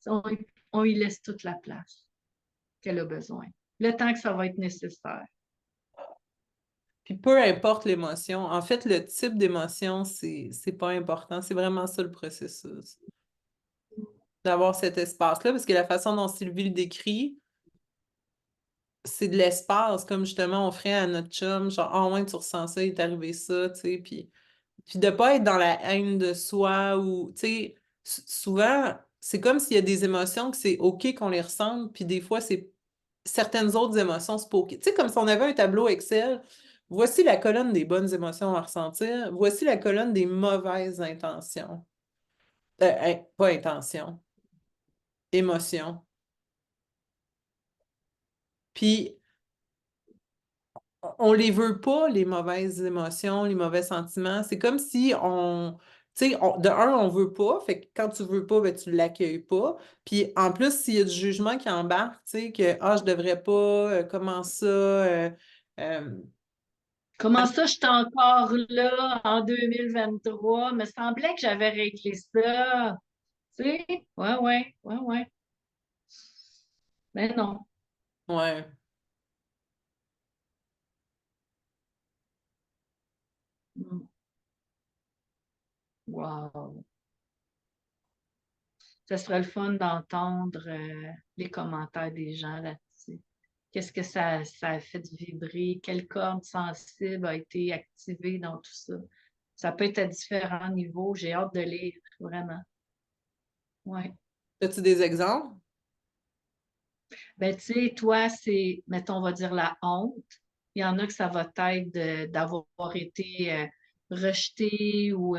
On, on y laisse toute la place qu'elle a besoin. Le temps que ça va être nécessaire. Puis peu importe l'émotion. En fait, le type d'émotion, c'est pas important. C'est vraiment ça le processus. D'avoir cet espace-là, parce que la façon dont Sylvie le décrit, c'est de l'espace, comme justement on ferait à notre chum, genre, ah ouais, tu ressens ça, il est arrivé ça, tu sais, puis de pas être dans la haine de soi ou, tu sais, souvent, c'est comme s'il y a des émotions que c'est OK qu'on les ressente, puis des fois, c'est certaines autres émotions, c'est pas OK. Tu sais, comme si on avait un tableau Excel, voici la colonne des bonnes émotions à ressentir, voici la colonne des mauvaises intentions. Pas intentions, émotions. Puis, on les veut pas, les mauvaises émotions, les mauvais sentiments. C'est comme si tu sais, de un, on veut pas, fait que quand tu veux pas, ben, tu l'accueilles pas. Puis en plus, s'il y a du jugement qui embarque, tu sais, que, ah, je devrais pas, comment ça, euh, Comment ça, je suis encore là en 2023? Me semblait que j'avais réglé ça. Tu sais? Ouais, ouais, ouais, ouais. Mais non. ouais. Wow. Ça serait le fun d'entendre les commentaires des gens là-dessus. Qu'est-ce que ça a fait vibrer? Quelle corde sensible a été activée dans tout ça? Ça peut être à différents niveaux. J'ai hâte de lire, vraiment. Ouais. As-tu des exemples? Ben, tu sais, toi, c'est, mettons, on va dire la honte. Il y en a que ça va être d'avoir été rejeté ou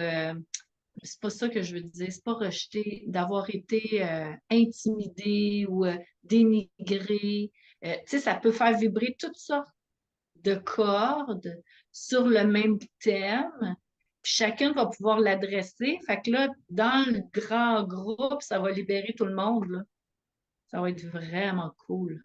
c'est pas ça que je veux dire, c'est pas rejeté, d'avoir été intimidé ou dénigré. Tu sais, ça peut faire vibrer toutes sortes de cordes sur le même thème. Puis chacun va pouvoir l'adresser. Fait que là, dans le grand groupe, ça va libérer tout le monde, là. Ça va être vraiment cool.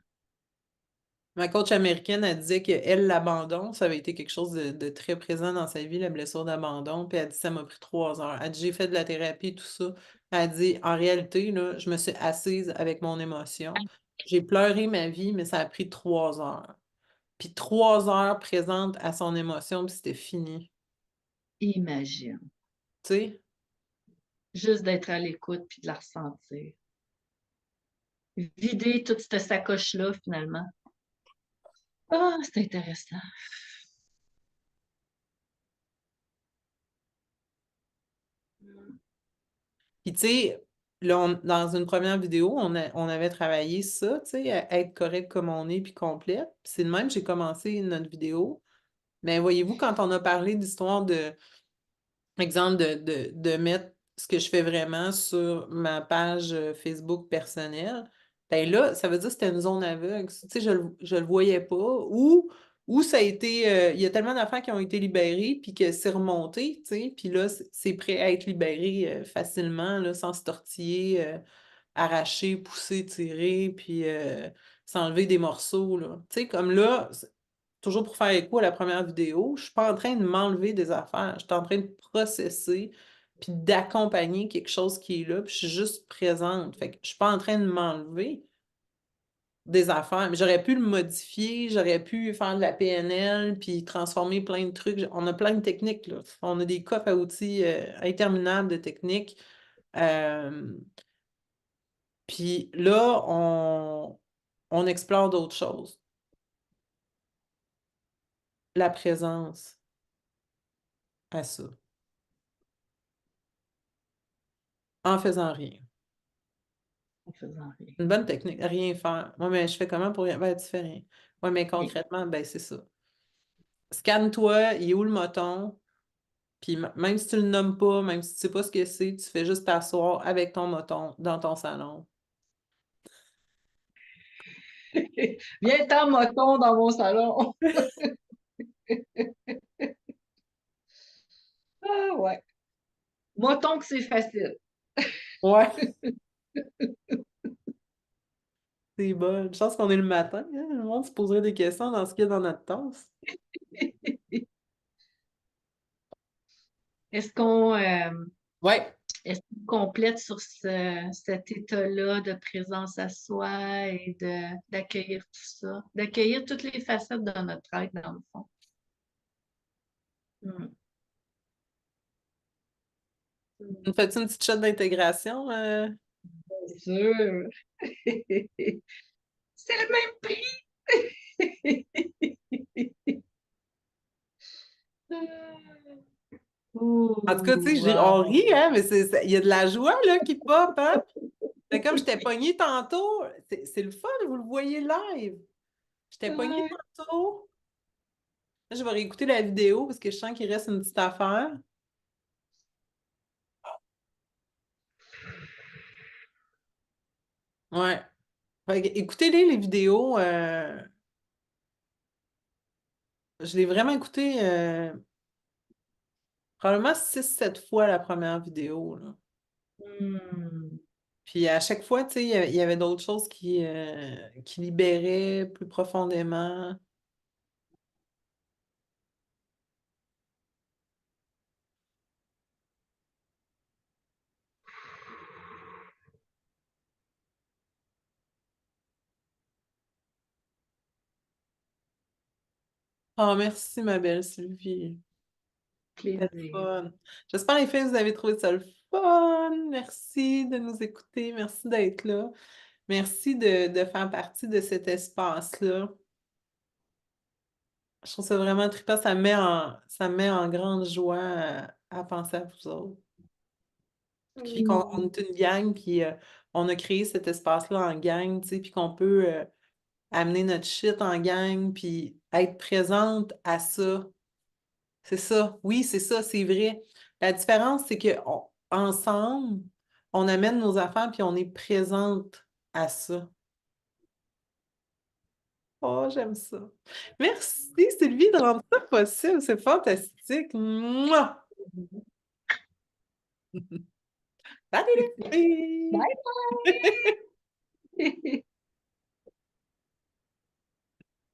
Ma coach américaine, elle disait que elle, l'abandon, ça avait été quelque chose de très présent dans sa vie, la blessure d'abandon. Puis elle dit, ça m'a pris 3 heures. Elle dit, j'ai fait de la thérapie, tout ça. Elle dit, en réalité, là, je me suis assise avec mon émotion. J'ai pleuré ma vie, mais ça a pris 3 heures. puis 3 heures présente à son émotion, puis c'était fini. Imagine. Tu sais? Juste d'être à l'écoute puis de la ressentir. Vider toute cette sacoche-là, finalement. Ah, c'est intéressant. Puis, tu sais, là, dans une première vidéo, on avait travaillé ça, tu sais, être correct comme on est, puis complet. Puis c'est de même que j'ai commencé notre vidéo. Mais voyez-vous, quand on a parlé d'histoire de, exemple, de mettre ce que je fais vraiment sur ma page Facebook personnelle, ben là, ça veut dire que c'était une zone aveugle. Tu sais, je le voyais pas. Ou ça a été, il y a tellement d'affaires qui ont été libérées, puis que c'est remonté, tu sais, puis là, c'est prêt à être libéré facilement, là, sans se tortiller, arracher, pousser, tirer, puis s'enlever des morceaux, là. Tu sais, comme là, toujours pour faire écho à la première vidéo, je suis pas en train de m'enlever des affaires, je suis en train de processer puis d'accompagner quelque chose qui est là, puis je suis juste présente. Fait que je suis pas en train de m'enlever des affaires, mais j'aurais pu le modifier, j'aurais pu faire de la PNL puis transformer plein de trucs. On a plein de techniques, là. On a des coffres à outils interminables de techniques. Euh, Puis là, on explore d'autres choses. La présence à ça, en faisant rien. En faisant rien. Une bonne technique, rien faire. Moi, mais je fais comment pour rien? Ben, tu fais rien. Ouais, mais Rien. concrètement, ben, c'est ça. Scanne-toi, il est où le moton? Puis même si tu le nommes pas, même si tu sais pas ce que c'est, tu fais juste t'asseoir avec ton moton dans ton salon. Viens-t'en, moton, dans mon salon. Ah ouais. Moton que c'est facile. Ouais, c'est bon. Je pense qu'on est le matin, hein? Le monde se poserait des questions dans ce qu'il y a dans notre tasse. Est-ce qu'on Ouais. est-ce qu'on complète sur cet état-là de présence à soi et d'accueillir tout ça, d'accueillir toutes les facettes de notre être, dans le fond? Hmm. On fait une petite shot d'intégration? Bien sûr. C'est le même prix. En tout cas, tu sais, Ouh, on wow. rit, hein, mais il y a de la joie là, qui pop, hein? Mais comme j'étais pognée tantôt, c'est le fun, vous le voyez live. J'étais pognée Ouais. tantôt. Là, je vais réécouter la vidéo parce que je sens qu'il reste une petite affaire. Ouais. Fait que écoutez-les, les vidéos. Je l'ai vraiment écouté probablement 6, 7 fois la première vidéo, là. Hmm. Puis à chaque fois, tu sais, il y avait d'autres choses qui libéraient plus profondément. Oh, merci, ma belle Sylvie. C'était le Plaisir. fun. J'espère, les filles, vous avez trouvé ça le fun. Merci de nous écouter. Merci d'être là. Merci de faire partie de cet espace-là. Je trouve ça vraiment trippant. Ça me met en grande joie à penser à vous autres. Puis qu'on Hmm. est une gang, puis on a créé cet espace-là en gang, tu sais, puis qu'on peut amener notre shit en gang, puis être présente à ça. C'est ça. Oui, c'est ça, c'est vrai. La différence, c'est que ensemble, on amène nos affaires, puis on est présente à ça. Oh, j'aime ça. Merci, Sylvie, de rendre ça possible. C'est fantastique. Mouah! Salut les Bye filles! bye!